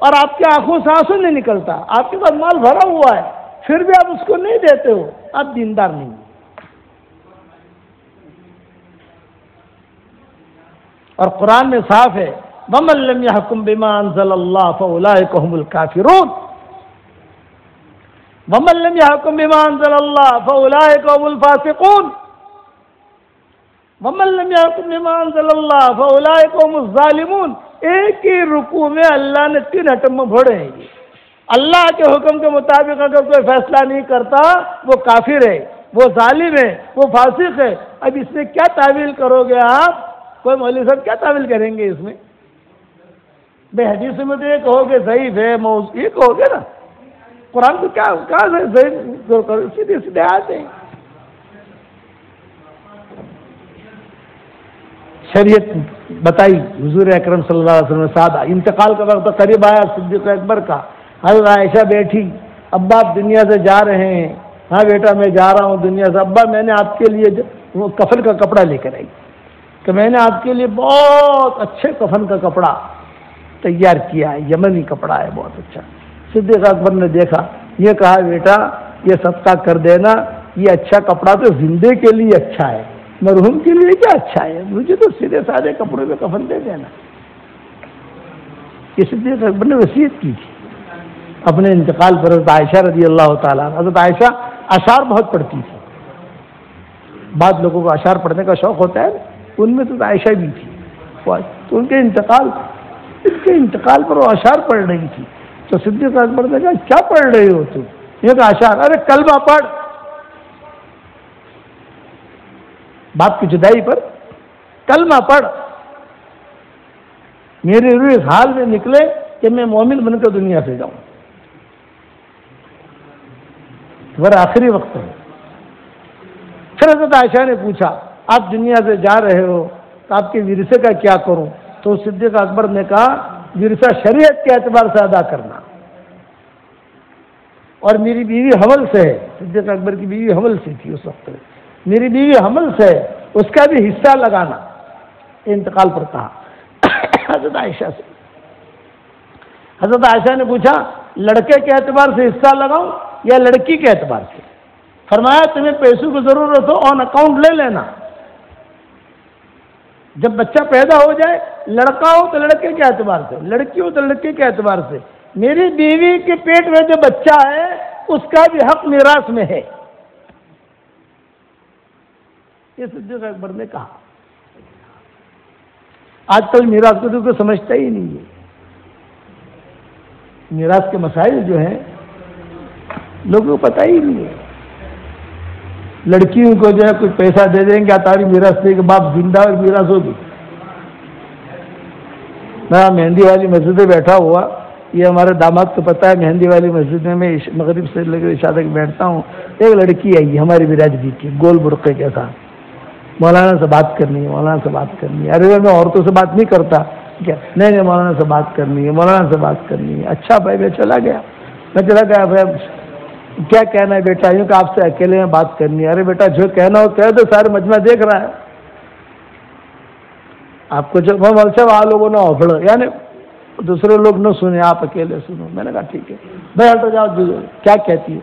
اور آپ کے آنکھوں سے آنسو نہیں نکلتا، آپ کے پاس مال بھرا ہوا ہے، پھر بھی آپ اس کو نہیں دیتے ہو، آپ دیندار نہیں ہیں۔ اور قرآن میں صاف ہے، وَمَن لَّمْ يَحْكُم بِمَا أَنزَلَ اللَّهُ فَأُولَٰئِكَ هُمُ الْكَافِرُونَ وَمَن لَّمْ يَحْكُم بِمَا أَنزَلَ اللَّهُ فَأُولَٰئِكَ هُمُ الْفَاسِقُونَ وَمَن لَّمْ يَحْكُم بِمَا أَنزَلَ اللَّهُ فَأُولَٰئِكَ هُمُ الظَّالِمُونَ۔ ایک ہی رکوع میں اللہ نے 3 ایٹم پڑھے ہیں۔ اللہ کے حکم کے مطابق اگر کوئی فیصلہ نہیں کرتا وہ کافر ہے، وہ ظالم ہے، وہ فاسق ہے۔ اب اس میں کیا تعویل کرو گے آپ؟ کوئی مولوی صاحب کیا تعویل کریں گے اس میں؟ بے حدیث میں تو یہ کہو گے ضعیف ہے، موضوع، یہ کہو گے نا۔ قرآن کو کیا کہا ضعیف؟ سیدھے سیدھے آتے ہیں۔ شریعت بتائی، حضور اکرم صلی اللہ علیہ وسلم سادہ انتقال کا وقت قریب آیا صدیق اکبر کا، حضرت عائشہ بیٹھی، ابا آپ دنیا سے جا رہے ہیں؟ ہاں بیٹا میں جا رہا ہوں دنیا سے۔ ابا میں نے آپ کے لیے وہ کفن کا کپڑا لے کر آئی کہ میں نے آپ کے لیے بہت اچھے کفن کا کپڑا تیار کیا ہے، یمنی کپڑا ہے بہت اچھا۔ صدیق اکبر نے دیکھا، یہ کہا بیٹا یہ صدقہ کر دینا، یہ اچھا کپڑا تو زندے کے لیے اچھا ہے، مرحوم کے لیے کیا اچھا ہے، مجھے تو سیدھے سادے کپڑوں میں کفن دے دینا۔ یہ صدیق اکبر نے وصیت کی تھی اپنے انتقال پر حضرت عائشہ رضی اللہ تعالیٰ۔ حضرت عائشہ اشعار بہت پڑھتی تھی، بعض لوگوں کو اشعار پڑھنے کا شوق ہوتا ہے، ان میں تو عائشہ بھی تھی، تو ان کے انتقال پر وہ اشعار پڑھ رہی تھی۔ تو صدیق اکبر نے کہا کیا پڑھ رہے ہو تم؟ یہ کہا اشعار۔ ارے کلمہ پڑھ، باپ کی جدائی پر کلمہ پڑھ، میری روح اس حال میں نکلے کہ میں مومن بن کر دنیا سے جاؤں، تمہارا آخری وقت ہے۔ پھر حضرت عائشہ نے پوچھا آپ دنیا سے جا رہے ہو تو آپ کے ورثے کا کیا کروں؟ تو صدیق اکبر نے کہا ورثہ شریعت کے اعتبار سے ادا کرنا، اور میری بیوی حمل سے ہے، صدیق اکبر کی بیوی حمل سے تھی اس وقت، میری بیوی حمل سے ہے، اس کا بھی حصہ لگانا۔ انتقال پر کہا حضرت عائشہ سے۔ حضرت عائشہ نے پوچھا لڑکے کے اعتبار سے حصہ لگاؤں یا لڑکی کے اعتبار سے؟ فرمایا تمہیں پیسوں کی ضرورت ہو آن اکاؤنٹ لے لینا، جب بچہ پیدا ہو جائے، لڑکا ہو تو لڑکے کے اعتبار سے، لڑکی ہو تو لڑکے کے اعتبار سے، میری بیوی کے پیٹ میں جو بچہ ہے اس کا بھی حق میراث میں ہے، یہ صدیق اکبر نے کہا۔ آج کل میراث کو تو کوئی سمجھتا ہی نہیں ہے، میراث کے مسائل جو ہیں لوگوں کو پتہ ہی نہیں ہے۔ لڑکیوں کو جو ہے کچھ پیسہ دے دیں گے تاری میراث سے کہ باپ زندہ اور میراث ہوگی۔ میں مہندی والی مسجد میں بیٹھا ہوا، یہ ہمارے داماد کو پتہ ہے، مہندی والی مسجد میں مغرب سے لے کر عشاء تک بیٹھتا ہوں، ایک لڑکی آئی ہماری برادری کی، گول برقعے کے ساتھ، مولانا سے بات کرنی ہے، مولانا سے بات کرنی ہے۔ ارے میں عورتوں سے بات نہیں کرتا، کیا نہیں مولانا سے بات کرنی ہے، مولانا سے بات کرنی ہے۔ اچھا بھائی میں چلا گیا بھائی کیا کہنا ہے بیٹا؟ یوں کہ آپ سے اکیلے میں بات کرنی ہے۔ ارے بیٹا جو کہنا ہو کہہ دو، سارے مجمع دیکھ رہا ہے آپ کو، جو آپ لوگوں نے اوپڑ یعنی دوسرے لوگ نہ سنیں، آپ اکیلے سنو۔ میں نے کہا ٹھیک ہے بھائی ہٹو جاؤ، کیا کہتی ہے؟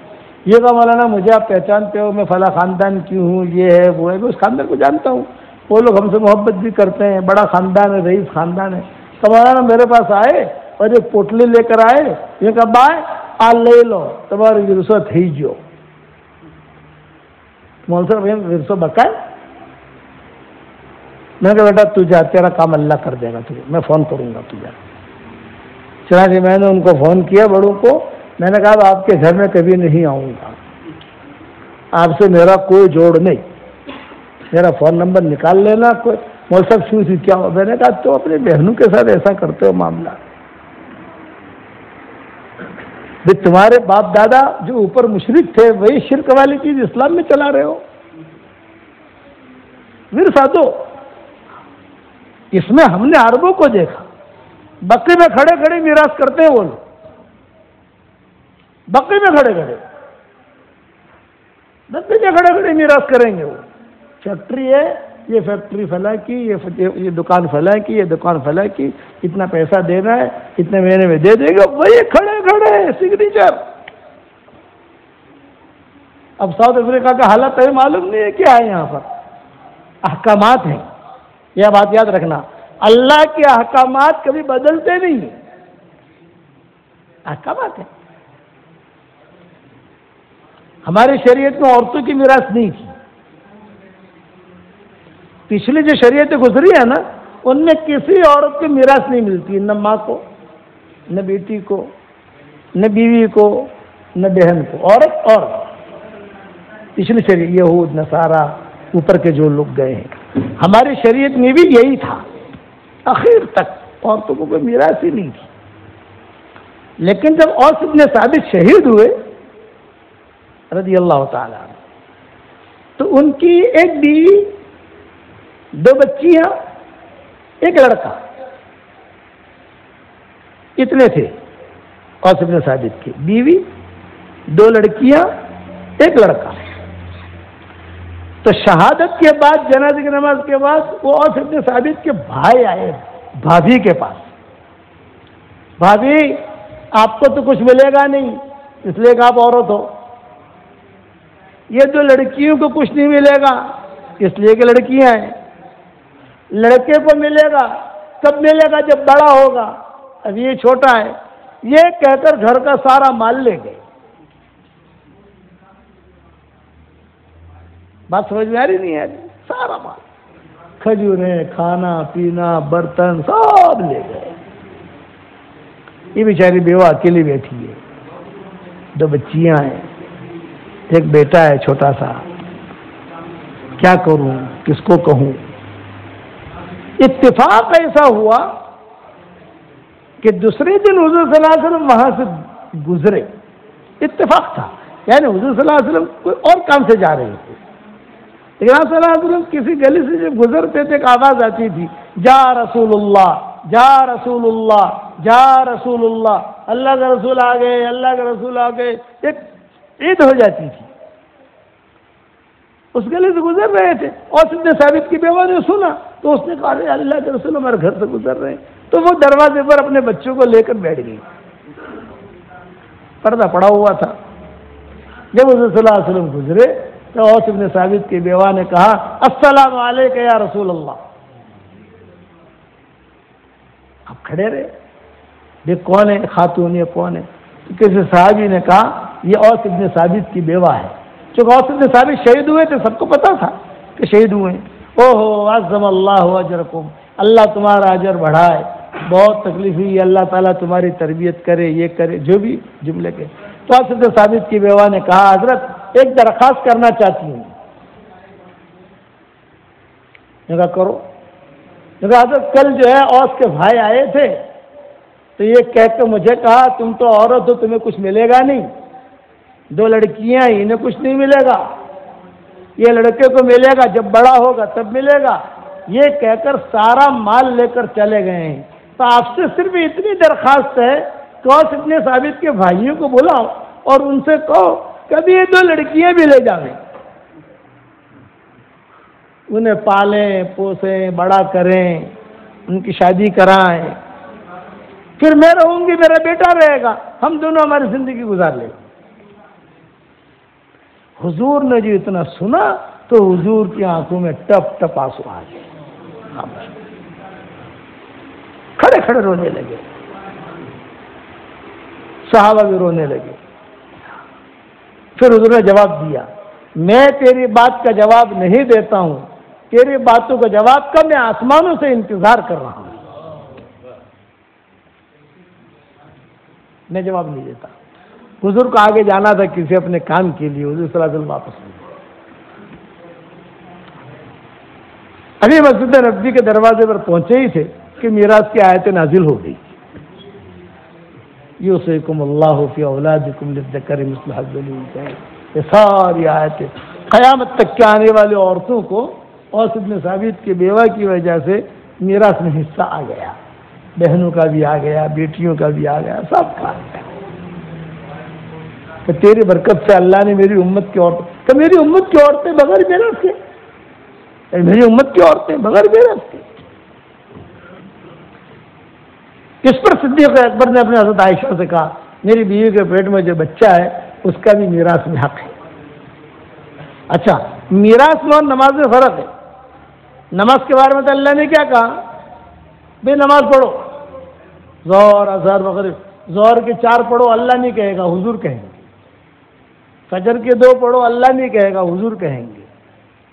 یہ کہا مولانا مجھے آپ پہچانتے ہو، میں فلاں خاندان کی ہوں، یہ ہے وہ ہے، میں اس خاندان کو جانتا ہوں، وہ لوگ ہم سے محبت بھی کرتے ہیں، بڑا خاندان ہے، رئیس خاندان ہے۔ تو مولانا میرے پاس آئے اور ایک پوٹلی لے کر آئے، یہ کہا بھائی آ لے لو تمہاری ورثہ تھی جو مول صاحب ورثہ بقائے۔ میں نے کہا بیٹا تو جا، تیرا کام اللہ کر دے گا تجھے، میں فون کروں گا تجھے۔ چنانچہ میں نے ان کو فون کیا بڑوں کو، میں نے کہا آپ کے گھر میں کبھی نہیں آؤں گا، آپ سے میرا کوئی جوڑ نہیں، میرا فون نمبر نکال لینا۔ کوئی مول صاحب شو سی کیا ہوا؟ میں نے کہا تو اپنے بہنوں کے ساتھ ایسا کرتے ہو معاملہ، تمہارے باپ دادا جو اوپر مشرک تھے وہی شرک والی چیز اسلام میں چلا رہے ہو، ورثہ دو۔ اس میں ہم نے عربوں کو دیکھا، بکری میں کھڑے کھڑے میراث کرتے ہیں وہ لوگ، بقی میں کھڑے کھڑے ڈبے میں کھڑے کھڑے میراث کریں گے. وہ فیکٹری ہے، یہ فیکٹری فلاں کی، یہ دکان فلاں کی، یہ دکان فلاں کی، اتنا پیسہ دینا ہے، اتنے مہینے میں دے دیں گے. وہی کھڑے کھڑے سگنیچر. اب ساؤتھ افریقہ کا حالت ہے معلوم نہیں ہے کیا ہے. یہاں پر احکامات ہیں، یہ بات یاد رکھنا. اللہ کے احکامات کبھی بدلتے نہیں ہیں، احکامات ہیں. ہماری شریعت میں عورتوں کی میراث نہیں تھی. پچھلی جو شریعتیں گزری ہیں نا، ان میں کسی عورت کو میراث نہیں ملتی، نہ ماں کو، نہ بیٹی کو، نہ بیوی کو، نہ بہن کو. عورت پچھلی شریعت یہود نصارہ اوپر کے جو لوگ گئے ہیں، ہماری شریعت میں بھی یہی تھا. اخیر تک عورتوں کو کوئی میراث ہی نہیں تھی. لیکن جب اوس بن ثابت شہید ہوئے رضی اللہ تعالی عنہ، تو ان کی ایک بیوی، 2 بچیاں، ایک لڑکا، اتنے تھے اوس بن ثابت کی. بیوی، 2 لڑکیاں، ایک لڑکا. تو شہادت کے بعد، جنازے کی نماز کے بعد، وہ اوس بن ثابت کے بھائی آئے بھابھی کے پاس. بھابھی آپ کو تو کچھ ملے گا نہیں، اس لیے کہ آپ عورت ہو. یہ 2 لڑکیوں کو کچھ نہیں ملے گا، اس لیے کہ لڑکیاں ہیں. لڑکے کو ملے گا، کب ملے گا؟ جب بڑا ہوگا. اب یہ چھوٹا ہے. یہ کہہ کر گھر کا سارا مال لے گئے. بات سمجھ میں آ رہی نہیں ہے؟ سارا مال، کھجوریں، کھانا پینا، برتن، سب لے گئے. یہ بیچاری بیوہ اکیلی بیٹھی ہے، 2 بچیاں ہیں، ایک بیٹا ہے چھوٹا سا. کیا کروں، کس کو کہوں؟ اتفاق ایسا ہوا کہ دوسرے دن حضور صلی اللہ علیہ وسلم وہاں سے گزرے. اتفاق تھا، یعنی حضور صلی اللہ علیہ وسلم کوئی اور کام سے جا رہے تھے. لیکن آپ صلی اللہ علیہ وسلم کسی گلی سے جب گزرتے تھے، ایک آواز آتی تھی، جا رسول اللہ، جا رسول اللہ، جا رسول اللہ. اللہ کا رسول آ گئے، اللہ کے رسول آ گئے. ایک عید ہو جاتی تھی. اس گلی سے گزر رہے تھے، اوس بن ثابت کی بیوہ نے سنا تو اس نے کہا، اللہ کے رسول ہمارے گھر سے گزر رہے ہیں. تو وہ دروازے پر اپنے بچوں کو لے کر بیٹھ گئی. پردہ پڑا ہوا تھا. جب حضور صلی اللہ علیہ وسلم گزرے تو اوس بن ثابت کی بیوہ نے کہا، السلام علیک یا رسول اللہ. اب کھڑے رہے، دیکھ کون ہے خاتون، یہ کون ہے؟ تو کسی صحابی نے کہا، یہ اوس بن ثابت کی بیوہ ہے. چونکہ اوس بن ثابت شہید ہوئے تھے، سب کو پتا تھا کہ شہید ہوئے. اوہو عظم اللہ اجرکم، اللہ تمہارا اجر بڑھائے. بہت تکلیف ہوئی، اللہ تعالیٰ تمہاری تربیت کرے، یہ کرے، جو بھی جملے کے. تو اوس بن ثابت کی بیوہ نے کہا، حضرت ایک درخواست کرنا چاہتی ہوں. نے کہا کرو. نے کہا حضرت کل جو ہے اوس کے بھائی آئے تھے تو یہ کہہ کے مجھے کہا، تم تو عورت ہو، تمہیں کچھ ملے گا نہیں. 2 لڑکیاں، انہیں کچھ نہیں ملے گا. یہ لڑکے کو ملے گا جب بڑا ہوگا تب ملے گا. یہ کہہ کر سارا مال لے کر چلے گئے ہیں. تو آپ سے صرف اتنی درخواست ہے کہ اوس بن ثابت کے بھائیوں کو بلاؤ اور ان سے کہو کبھی یہ 2 لڑکیاں بھی لے جائیں، انہیں پالیں پوسیں، بڑا کریں، ان کی شادی کرائیں. پھر میں رہوں گی، میرا بیٹا رہے گا، ہم دونوں ہماری زندگی گزار لیں. حضور نے جو اتنا سنا تو حضور کی آنکھوں میں ٹپ ٹپ آنسو آ گئے. کھڑے کھڑے رونے لگے، صحابہ بھی رونے لگے. پھر حضور نے جواب دیا، میں تیری بات کا جواب نہیں دیتا ہوں، تیری باتوں کا جواب کا میں آسمانوں سے انتظار کر رہا ہوں. میں جواب نہیں دیتا. حضور کو آگے جانا تھا کسی اپنے کام کے لیے، حضور صلی اللہ علیہ وسلم واپس نہیں. ابھی مسجد نبوی کے دروازے پر پہنچے ہی تھے کہ میراث کی آیتیں نازل ہو گئی. یوصیکم اللہ فی اولادکم للذکر مثل حظ الانثیین. یہ ساری آیتیں قیامت تک کے آنے والی عورتوں کو اوس بن ثابت کی بیوہ کی وجہ سے میراث میں حصہ آ گیا. بہنوں کا بھی آ گیا، بیٹیوں کا بھی آ گیا، سب کا آ گیا. کہ تیری برکت سے اللہ نے میری امت کی عورتیں، کہ میری امت کی عورتیں بغیر میراث کے، میری امت کی عورتیں بغیر میراث کے۔ اس پر صدیق اکبر نے اپنے حضرت عائشہ سے کہا میری بیوی کے پیٹ میں جو بچہ ہے اس کا بھی میراث میں حق ہے۔ اچھا، میراث میں اور نماز میں فرق ہے۔ نماز کے بارے میں تو اللہ نے کیا کہا؟ بے نماز پڑھو، ظہر اثر مغرب، ظہر کے 4 پڑھو اللہ نہیں کہے گا، حضور کہیں گے۔ فجر کے 2 پڑھو اللہ نہیں کہے گا، حضور کہیں گے۔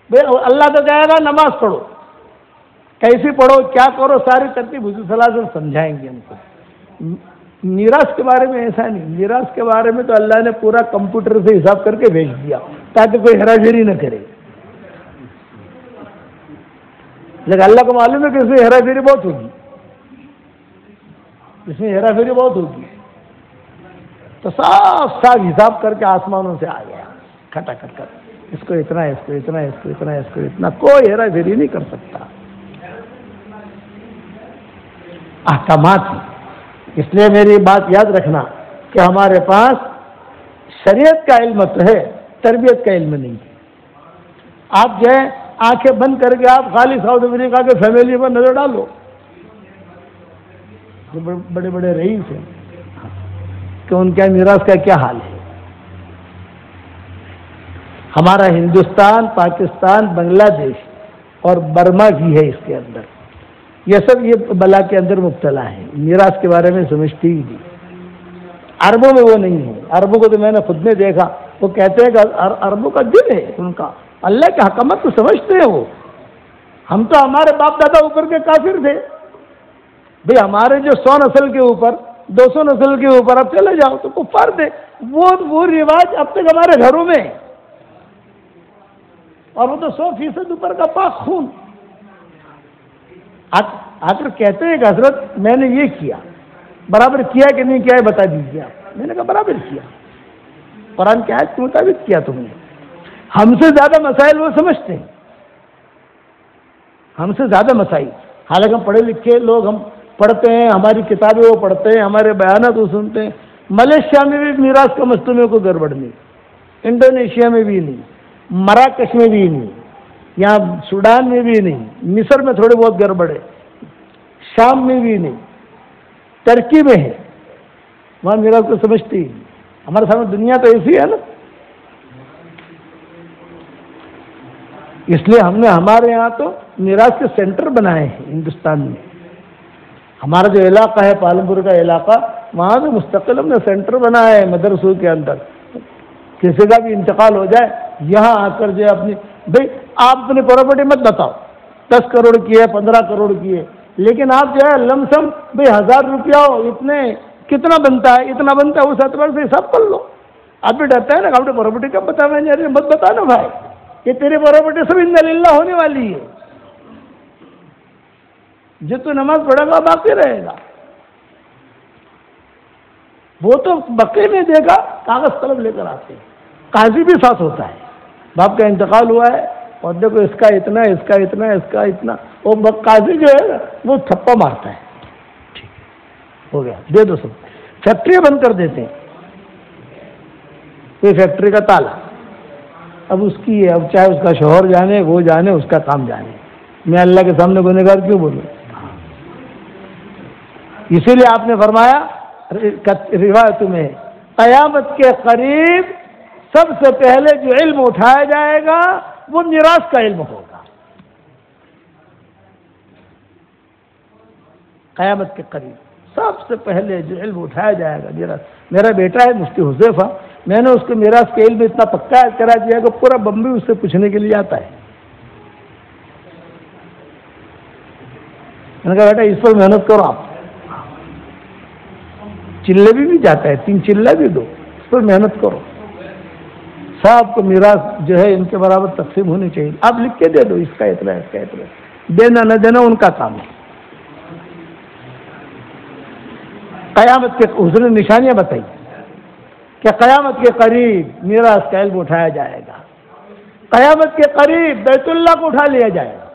بے اللہ تو کہے گا نماز پڑھو، کیسی پڑھو، کیا کرو، ساری ترتیب حضور صلی اللہ علیہ وسلم سمجھائیں گے ہم کو۔ میراث کے بارے میں ایسا نہیں، میراث کے بارے میں تو اللہ نے پورا کمپیوٹر سے حساب کر کے بھیج دیا تاکہ کوئی ہیرا پھیری نہ کرے۔ لیکن اللہ کو معلوم ہے کہ اس میں ہیرا پھیری بہت ہوگی، اس میں ہیرا پھیری بہت ہوگی، تو صاف صاف حساب کر کے آسمانوں سے آ گیا کھٹا کھٹ کر، اس کو اتنا، اس کو اتنا، اس کو اتنا، اس کو اتنا، کوئی ہیرا پھیری نہیں کر سکتا۔ احکامات ہیں۔ اس لیے میری بات یاد رکھنا کہ ہمارے پاس شریعت کا علم تو ہے، تربیت کا علم نہیں ہے۔ آپ جو ہے آنکھیں بند کر کے آپ خالی ساؤتھ افریقہ کے فیملی پر نظر ڈالو، جو بڑے بڑے رئیس ہیں کہ ان کے میراث کا کیا حال ہے۔ ہمارا ہندوستان، پاکستان، بنگلہ دیش اور برما بھی ہے اس کے اندر، یہ سب یہ بلا کے اندر مبتلا ہے، میراث کے بارے میں سمجھتی ہی نہیں۔ عربوں میں وہ نہیں ہے، عربوں کو تو میں نے خود میں دیکھا، وہ کہتے ہیں کہ عربوں کا دل ہے ان کا، اللہ کے حکمت تو سمجھتے ہیں وہ۔ ہم تو ہمارے باپ دادا اوپر کے کافر تھے بھئی، ہمارے جو 100 نسل کے اوپر، 200 نسل کے اوپر اب چلے جاؤ تو کفار تھے، وہ رواج اب تک ہمارے گھروں میں ہے، اور وہ تو 100% اوپر کا پاک خون۔ آ کر کہتے ہیں کہ حضرت میں نے یہ کیا، برابر کیا کہ نہیں کیا ہے بتا دیجیے آپ۔ میں نے کہا برابر کیا، قرآن کی آیت کے مطابق کیا تم نے۔ ہم سے زیادہ مسائل وہ سمجھتے ہیں، ہم سے زیادہ مسائل، حالانکہ ہم پڑھے لکھے لوگ، ہم پڑھتے ہیں، ہماری کتابیں وہ پڑھتے ہیں، ہمارے بیانات وہ سنتے ہیں۔ ملیشیا میں بھی میراث کا مسئلے میں کوئی گڑبڑ نہیں، انڈونیشیا میں بھی نہیں، مراکش میں بھی نہیں، یہاں سوڈان میں بھی نہیں، مصر میں تھوڑے بہت گڑبڑ ہے، شام میں بھی نہیں، ترکی میں ہے، وہاں میراث کو سمجھتی ہے۔ ہمارے سامنے دنیا تو ایسی ہے نا، اس لیے ہم نے ہمارے یہاں تو میراث کے سینٹر بنائے ہیں ہندوستان میں۔ ہمارا جو علاقہ ہے پالنپور کا علاقہ، وہاں تو مستقل ہم نے سینٹر بنایا ہے مدرسوں کے اندر، کسی کا بھی انتقال ہو جائے یہاں آ کر جو اپنی، بھئی آپ اپنی پراپرٹی مت بتاؤ 10 کروڑ کی ہے 15 کروڑ کی ہے، لیکن آپ جو ہے لم سم بھئی 1000 روپیہ اتنے کتنا بنتا ہے، اتنا بنتا ہے، اس اعتبار سے حساب کر لو۔ آپ بھی ڈرتا ہے نا کہ اپنی پراپرٹی کب بتا، میں نے مت بتا نا بھائی، یہ تیری پراپرٹی سب انا للہ ہونے والی ہے، جو تو نماز پڑھے گا باقی رہے گا، وہ تو بقی میں دے گا، کاغذ قلم لے کر آتے ہیں، قاضی بھی ساتھ ہوتا ہے، باپ کا انتقال ہوا ہے اور دیکھو اس کا اتنا، اس کا اتنا، اس کا اتنا، وہ قاضی جو ہے وہ تھپا مارتا ہے، ٹھیک ہو گیا دے دو سب۔ فیکٹریاں بند کر دیتے ہیں، کوئی فیکٹری کا تالا اب اس کی ہے، اب چاہے اس کا شوہر جانے، وہ جانے، اس کا کام جانے، میں اللہ کے سامنے گنہگار کیوں بولوں؟ اسی لیے آپ نے فرمایا روایت میں، قیامت کے قریب سب سے پہلے جو علم اٹھایا جائے گا وہ میراث کا علم ہوگا۔ قیامت کے قریب سب سے پہلے جو علم اٹھایا جائے گا میراث۔ میرا بیٹا ہے مفتی حذیفہ، میں نے اس کو میراث کے علم اتنا پکا کرا دیا کہ پورا بمبئی اس سے پوچھنے کے لیے آتا ہے۔ میں نے کہا بیٹا اس پر محنت کرو، آپ چلے بھی جاتا ہے، 3 چلہ بھی دو، اس پر محنت کرو، سب کو میراث جو ہے ان کے برابر تقسیم ہونی چاہیے، آپ لکھ کے دے دو اس کا اتنا، اس کا اتنا، دینا نہ دینا ان کا کام ہے۔ قیامت کے حضور نے نشانیاں بتائی کہ قیامت کے قریب میراث کا علم اٹھایا جائے گا، قیامت کے قریب بیت اللہ کو اٹھا لیا جائے گا،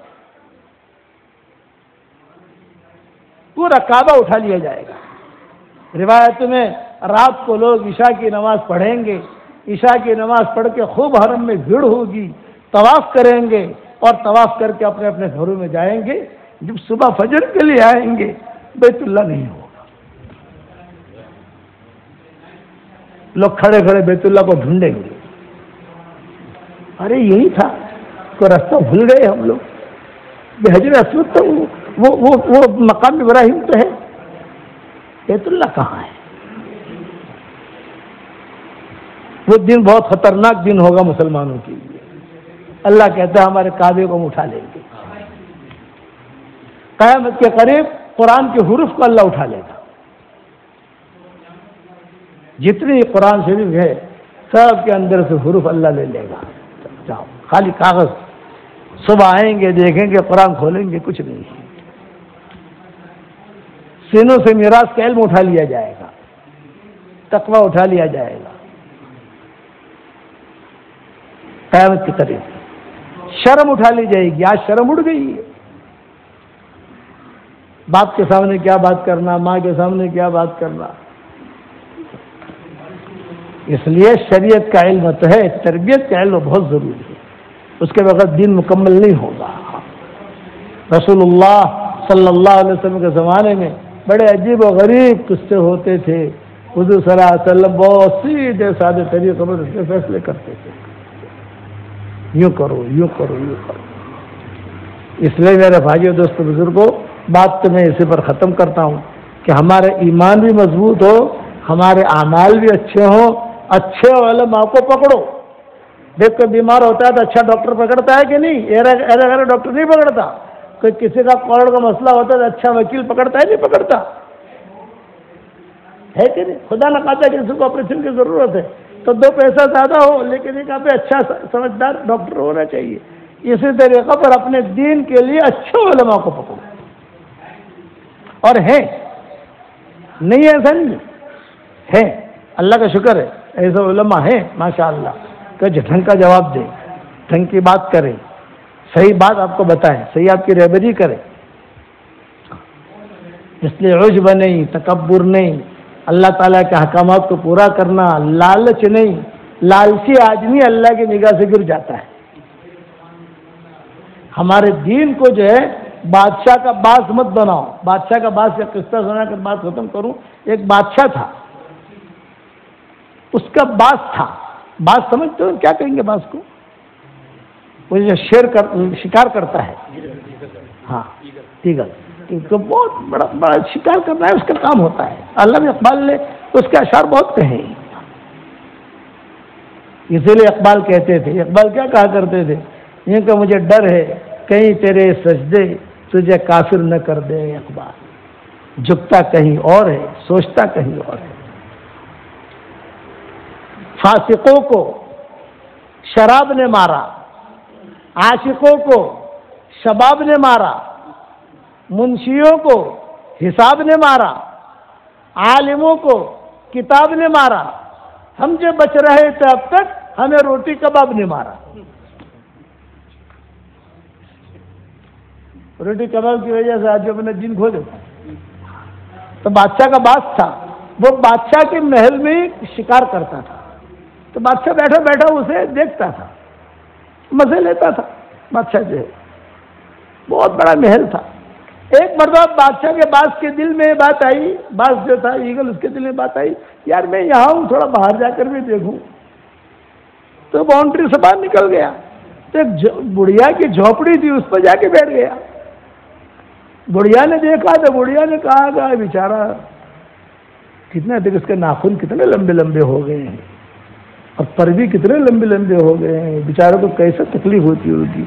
پورا کعبہ اٹھا لیا جائے گا۔ روایت میں رات کو لوگ عشاء کی نماز پڑھیں گے، عشاء کی نماز پڑھ کے خوب حرم میں بھیڑ ہوگی، طواف کریں گے اور طواف کر کے اپنے اپنے گھروں میں جائیں گے. جب صبح فجر کے لیے آئیں گے بیت اللہ نہیں ہوگا. لوگ کھڑے کھڑے بیت اللہ کو ڈھونڈیں گے. ارے یہی تھا، کوئی راستہ بھول گئے ہم لوگ. حجر اسود تو وہ مقام ابراہیم تو ہے، بیت اللہ کہاں ہے؟ وہ دن بہت خطرناک دن ہوگا مسلمانوں کے لیے. اللہ کہتا ہے ہمارے کعبے کو ہم اٹھا لیں گے. قیامت کے قریب قرآن کے حروف کو اللہ اٹھا لے گا. جتنی قرآن شریف ہے سب کے اندر سے حروف اللہ لے لے گا. جاؤ خالی کاغذ. صبح آئیں گے دیکھیں گے قرآن کھولیں گے کچھ نہیں. سینوں سے میراث کا علم اٹھا لیا جائے گا، تقوی اٹھا لیا جائے گا. قیامت کے قریب شرم اٹھا لی جائے گی. آج شرم اٹھ گئی ہے. باپ کے سامنے کیا بات کرنا، ماں کے سامنے کیا بات کرنا. اس لیے شریعت کا علم تو ہے، تربیت کا علم بہت ضروری ہے. اس کے بغیر دین مکمل نہیں ہوگا. رسول اللہ صلی اللہ علیہ وسلم کے زمانے میں بڑے عجیب و غریب قصے ہوتے تھے. حضور صلی اللہ علیہ وسلم بہت سیدھے سادے طریقے پر اس کے فیصلے کرتے تھے. یوں کرو یوں کرو یوں کرو. اس لیے میرے بھائیو دوستو بزرگوں، بات تو میں اسی پر ختم کرتا ہوں کہ ہمارے ایمان بھی مضبوط ہو، ہمارے اعمال بھی اچھے ہوں. اچھے علماء کو پکڑو. دیکھ کوئی بیمار ہوتا ہے تو اچھا ڈاکٹر پکڑتا ہے کہ نہیں؟ ایرا ڈاکٹر نہیں پکڑتا. کوئی کسی کا کروڑ کا مسئلہ ہوتا ہے تو اچھا وکیل پکڑتا ہے نہیں پکڑتا ہے کہ نہیں؟ خدا نہ خواستہ کسی کو آپریشن کی ضرورت ہے تو 2 پیسہ زیادہ ہو لیکن ایک آپ اچھا سمجھدار ڈاکٹر ہونا چاہیے. اسی طریقے پر اپنے دین کے لیے اچھے علماء کو پکڑو. اور ہیں نہیں ایسا نہیں ہے، اللہ کا شکر ہے ایسے علماء ہیں ماشاءاللہ کہ ڈھنگ کا جواب دیں، ڈھنگ کی بات کریں، صحیح بات آپ کو بتائیں، صحیح آپ کی رہبری کریں. اس لیے عجب نہیں، تکبر نہیں، اللہ تعالیٰ کے احکامات کو پورا کرنا، لالچ نہیں. لالچی آدمی اللہ کی نگاہ سے گر جاتا ہے. ہمارے دین کو جو ہے بادشاہ کا باز مت بناؤ. بادشاہ کا باز کا قصہ سنا کر بات ختم کروں. ایک بادشاہ تھا، اس کا باز تھا. باز سمجھتے ہو کیا کہیں گے باز کو؟ وہ جو شکار کرتا ہے. ہاں ایگل. تو بہت بڑا شکار کرنا ہے، اس کا کام ہوتا ہے. علامہ اقبال نے اس کے اشعار بہت کہے. اسی لیے اقبال کہتے تھے، اقبال کیا کہا کرتے تھے؟ یہ کہ مجھے ڈر ہے کہیں تیرے سجدے تجھے کافر نہ کر دے. اقبال جھکتا کہیں اور ہے، سوچتا کہیں اور ہے. فاسقوں کو شراب نے مارا، عاشقوں کو شباب نے مارا، منشیوں کو حساب نے مارا، عالموں کو کتاب نے مارا. ہم جو بچ رہے تھے اب تک ہمیں روٹی کباب نے مارا. روٹی کباب کی وجہ سے آج اپنا دین کھو دیتا. تو بادشاہ کا باز تھا، وہ بادشاہ کے محل میں شکار کرتا تھا. تو بادشاہ بیٹھا بیٹھا اسے دیکھتا تھا، مزے لیتا تھا. بادشاہ جو ہے بہت بڑا محل تھا. ایک مرتبہ بادشاہ کے باز کے دل میں بات آئی، باز جو تھا ایگل، اس کے دل میں بات آئی یار میں یہاں ہوں، تھوڑا باہر جا کر بھی دیکھوں. تو باؤنڈری سے باہر نکل گیا تو ایک بڑھیا کی جھوپڑی تھی، اس پر جا کے بیٹھ گیا. بڑھیا نے دیکھا تو بڑھیا نے کہا کہ بیچارہ کتنا دیکھ، اس کے ناخن کتنے لمبے لمبے ہو گئے ہیں اور پر بھی کتنے لمبے لمبے ہو گئے ہیں، بیچارے کو کیسے تکلیف ہوتی ہوگی.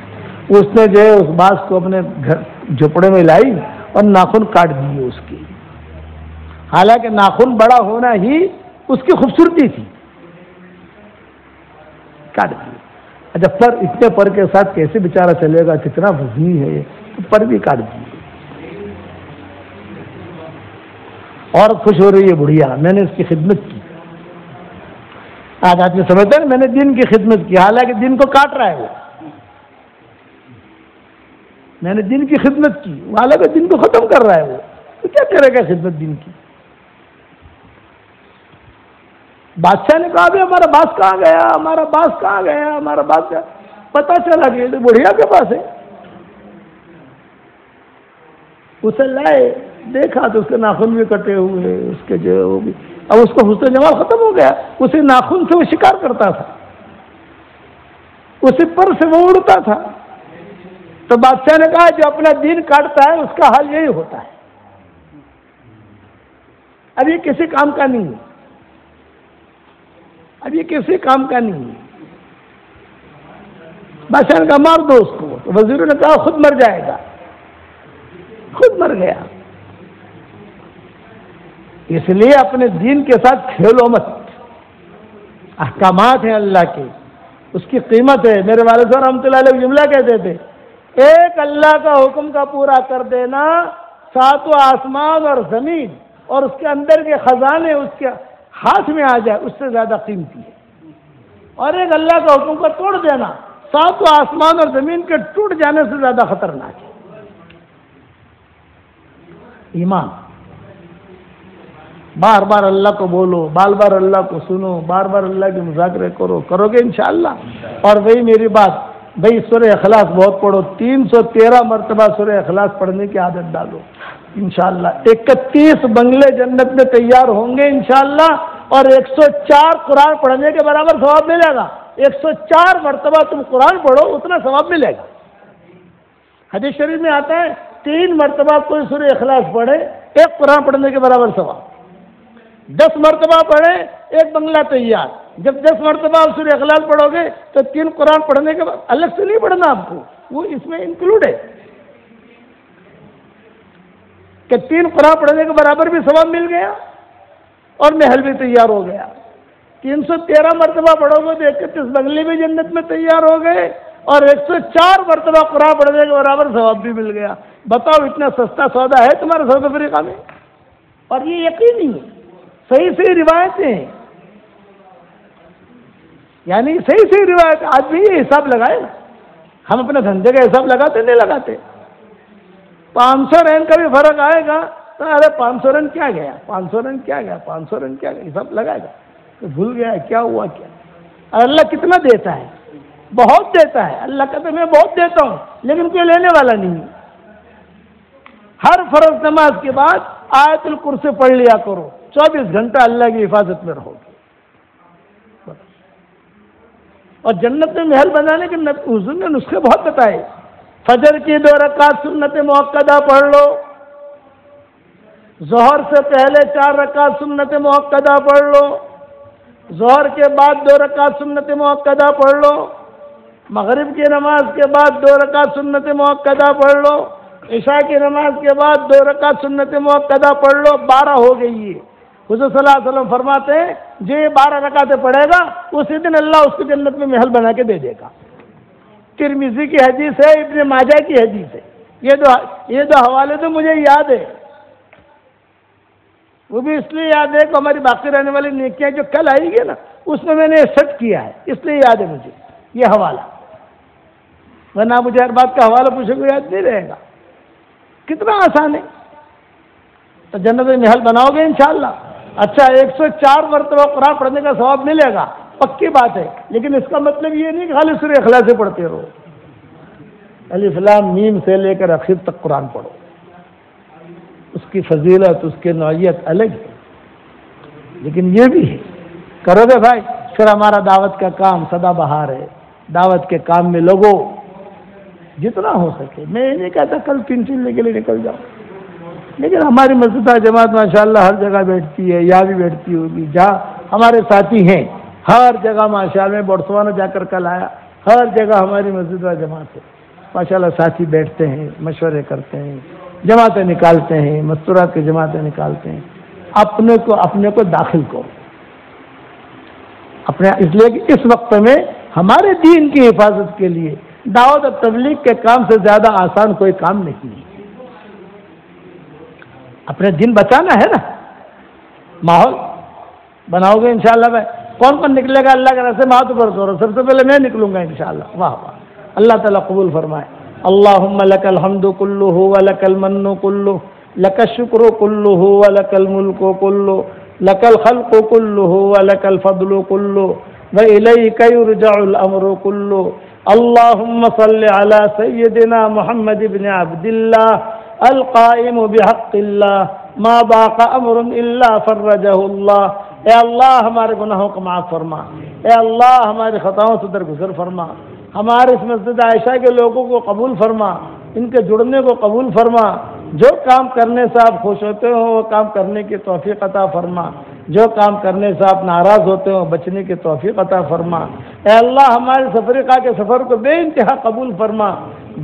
اس نے جو ہے اس باز کو اپنے گھر جھوپڑے میں لائی اور ناخن کاٹ دیے اس کی. حالانکہ ناخن بڑا ہونا ہی اس کی خوبصورتی تھی، کاٹ دیے. اچھا پر اتنے پر کے ساتھ کیسے بیچارہ چلے گا، کتنا وزنی ہے، تو پر بھی کاٹ دیے. اور خوش ہو رہی ہے بڑھیا، میں نے اس کی خدمت کی. آج آدمی سمجھتا ہے میں نے دین کی خدمت کی، حالانکہ دین کو کاٹ رہا ہے وہ. میں نے دین کی خدمت کی، حالانکہ دین کو ختم کر رہا ہے وہ. تو کیا کرے گا خدمت دین کی؟ بادشاہ نے کہا بھی ہمارا باس کہاں گیا، ہمارا باس کہاں گیا، ہمارا باس کہاں؟ پتہ چلا کہ یہ تو بڑھیا کے پاس ہے۔ اسے لائے، دیکھا تو اس کے ناخن بھی کٹے ہوئے، اس کے جو وہ بھی، اب اس کو حسن جمال ختم ہو گیا، اسی ناخن سے وہ شکار کرتا تھا، اسی پر سے وہ اڑتا تھا۔ تو بادشاہ نے کہا جو اپنا دین کاٹتا ہے اس کا حال یہی ہوتا ہے۔ اب یہ کسی کام کا نہیں ہے، اب یہ کسی کام کا نہیں ہے۔ بادشاہ نے کہا مار دو اس کو، تو وزیروں نے کہا خود مر جائے گا، خود مر گیا۔ اس لیے اپنے دین کے ساتھ کھیلو مت، احکامات ہیں اللہ کے، اس کی قیمت ہے۔ میرے والد صاحب رحمۃ اللہ علیہ جملہ کہتے تھے، ایک اللہ کا حکم کا پورا کر دینا، ساتوں آسمان اور زمین اور اس کے اندر کے خزانے اس کے ہاتھ میں آ جائے، اس سے زیادہ قیمتی ہے۔ اور ایک اللہ کا حکم کو توڑ دینا، ساتوں آسمان اور زمین کے ٹوٹ جانے سے زیادہ خطرناک ہے۔ ایمان، بار بار اللہ کو بولو، بار بار اللہ کو سنو، بار بار اللہ کے مذاکرے کرو گے انشاءاللہ۔ اور وہی میری بات، بھائی سورہ اخلاص بہت پڑھو، 313 مرتبہ سورہ اخلاص پڑھنے کی عادت ڈالو انشاءاللہ۔ 31 بنگلے جنت میں تیار ہوں گے انشاءاللہ، اور 104 قرآن پڑھنے کے برابر ثواب ملے گا۔ 104 مرتبہ تم قرآن پڑھو اتنا ثواب ملے گا۔ حدیث شریف میں آتا ہے 3 مرتبہ کوئی سورہ اخلاص پڑھے 1 قرآن پڑھنے کے برابر ثواب، 10 مرتبہ پڑھے 1 بنگلہ تیار۔ جب 10 مرتبہ آپ سورہ اخلاص پڑھو گے تو 3 قرآن پڑھنے کے بعد الگ سے نہیں پڑھنا آپ کو، وہ اس میں انکلوڈ ہے کہ 3 قرآن پڑھنے کے برابر بھی ثواب مل گیا اور محل بھی تیار ہو گیا۔ 313 مرتبہ پڑھو گے تو 31 بنگلے بھی جنت میں تیار ہو گئے، اور 104 مرتبہ قرآن پڑھنے کے برابر ثواب بھی مل گیا۔ بتاؤ اتنا سستا سودا ہے تمہارے ساؤتھ افریقہ میں؟ اور یہ یقینی ہے، صحیح صحیح روایتیں ہیں، یعنی صحیح صحیح روایت۔ آج بھی یہ حساب لگائے نا، ہم اپنے دھندے کا حساب لگاتے نہیں لگاتے؟ 500 رن کا بھی فرق آئے گا تو ارے 500 رن کیا گیا، 500 رن کیا گیا، 500 رن کیا گیا، حساب لگائے گا تو بھول گیا ہے کیا ہوا کیا۔ اور اللہ کتنا دیتا ہے، بہت دیتا ہے۔ اللہ کہتا ہے میں بہت دیتا ہوں لیکن کوئی لینے والا نہیں۔ ہر فرض نماز کے بعد آیت الکرسی پڑھ لیا کرو، 24 گھنٹہ اللہ کی حفاظت میں رہو گے۔ اور جنت میں محل بنانے کے حضور نے نسخے بہت بتائے۔ فجر کی 2 رکعت سنت مؤکدہ پڑھ لو، ظہر سے پہلے 4 رکعت سنت مؤکدہ پڑھ لو، ظہر کے بعد 2 رکعت سنت مؤکدہ پڑھ لو، مغرب کی نماز کے بعد 2 رکعت سنت مؤکدہ پڑھ لو، عشاء کی نماز کے بعد 2 رکعت سنت مؤکدہ پڑھ لو، 12 ہو گئی ہے۔ حضور صلی اللہ علیہ وسلم فرماتے ہیں جو یہ 12 رکعتیں پڑھے گا اسی دن اللہ اس کو جنت میں محل بنا کے دے دے گا۔ ترمذی کی حدیث ہے، ابن ماجہ کی حدیث ہے۔ یہ دو حوالے تو مجھے یاد ہے، وہ بھی اس لیے یاد ہے کہ ہماری باقی رہنے والی نیکیاں جو کل آئی گی نا اس میں میں نے سیٹ کیا ہے، اس لیے یاد ہے مجھے یہ حوالہ، ورنہ مجھے ہر بات کا حوالہ پوچھے کو یاد نہیں رہے گا۔ کتنا آسان ہے، تو جنت میں محل بناؤ گے انشاءاللہ۔ اچھا 104 مرتبہ قرآن پڑھنے کا ثواب ملے گا، پکی بات ہے، لیکن اس کا مطلب یہ نہیں کہ خالی سورہ اخلاص سے پڑھتے رہو، الف لام میم سے لے کر آخر تک قرآن پڑھو، اس کی فضیلت اس کی نوعیت الگ ہے۔ لیکن یہ بھی ہے کرو گے بھائی، پھر ہمارا دعوت کا کام سدا بہار ہے، دعوت کے کام میں لوگوں جتنا ہو سکے، میں یہ نہیں کہتا کل 3 لے کے لیے نکل جاؤ، لیکن ہماری مسجد جماعت ماشاءاللہ ہر جگہ بیٹھتی ہے، یہاں بھی بیٹھتی ہوگی، جہاں ہمارے ساتھی ہیں ہر جگہ ماشاءاللہ، میں بورسوانا جا کر کل آیا، ہر جگہ ہماری مسجد جماعت ہے ماشاءاللہ، ساتھی بیٹھتے ہیں، مشورے کرتے ہیں، جماعتیں نکالتے ہیں، مستورات کی جماعتیں نکالتے ہیں۔ اپنے کو داخل کرو اپنے، اس لیے کہ اس وقت میں ہمارے دین کی حفاظت کے لیے دعوت اور تبلیغ کے کام سے زیادہ آسان کوئی کام نہیں ہے۔ اپنے دین بچانا ہے نا، ماحول بناؤ گے انشاءاللہ بھائی۔ کون نکلے گا اللہ کے راستے میں؟ ہاتھ اوپر کرو، سب سے پہلے میں نکلوں گا انشاءاللہ۔ واہ واہ، اللہ تعالیٰ قبول فرمائے۔ اللہم لک الحمد کلہ ولک المن کلہ لک الشکر کلہ ولک الملک کلہ لک الخلق کلہ ولک الفضل کلہ وإلیک یرجع الامر کلہ اللہم صل علی سیدنا محمد بن عبد اللہ القائم بحق اللہ ما باق امر الا فرجہ اللہ۔ اے اللہ ہمارے گناہوں کو معاف فرما، اے اللہ ہماری خطاؤں سے درگزر فرما، ہمارے اس مسجد عائشہ کے لوگوں کو قبول فرما، ان کے جڑنے کو قبول فرما، جو کام کرنے سے آپ خوش ہوتے ہو وہ کام کرنے کی توفیق عطا فرما، جو کام کرنے سے آپ ناراض ہوتے ہو بچنے کی توفیق عطا فرما۔ اے اللہ ہمارے افریقہ کے سفر کو بے انتہا قبول فرما،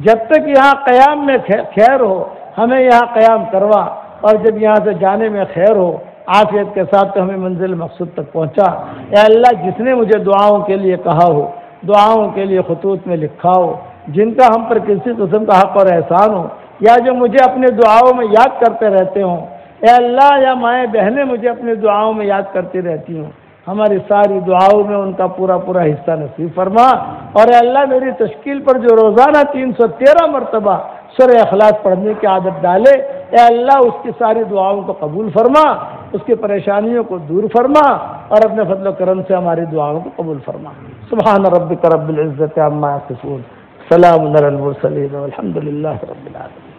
جب تک یہاں قیام میں خیر ہو ہمیں یہاں قیام کروا، اور جب یہاں سے جانے میں خیر ہو عافیت کے ساتھ تو ہمیں منزل مقصود تک پہنچا۔ اے اللہ جس نے مجھے دعاؤں کے لیے کہا ہو، دعاؤں کے لیے خطوط میں لکھا ہو، جن کا ہم پر کسی قسم کا حق اور احسان ہو، یا جو مجھے اپنے دعاؤں میں یاد کرتے رہتے ہوں، اے اللہ یا مائیں بہنیں مجھے اپنے دعاؤں میں یاد کرتی رہتی ہوں، ہماری ساری دعاؤں میں ان کا پورا پورا حصہ نصیب فرما۔ اور اے اللہ میری تشکیل پر جو روزانہ 313 مرتبہ سورہ اخلاص پڑھنے کی عادت ڈالے، اے اللہ اس کی ساری دعاؤں کو قبول فرما، اس کی پریشانیوں کو دور فرما، اور اپنے فضل و کرم سے ہماری دعاؤں کو قبول فرما۔ سبحان ربک رب العزت عما یصفون، سلام علی المرسلین والحمد للہ رب العالمین۔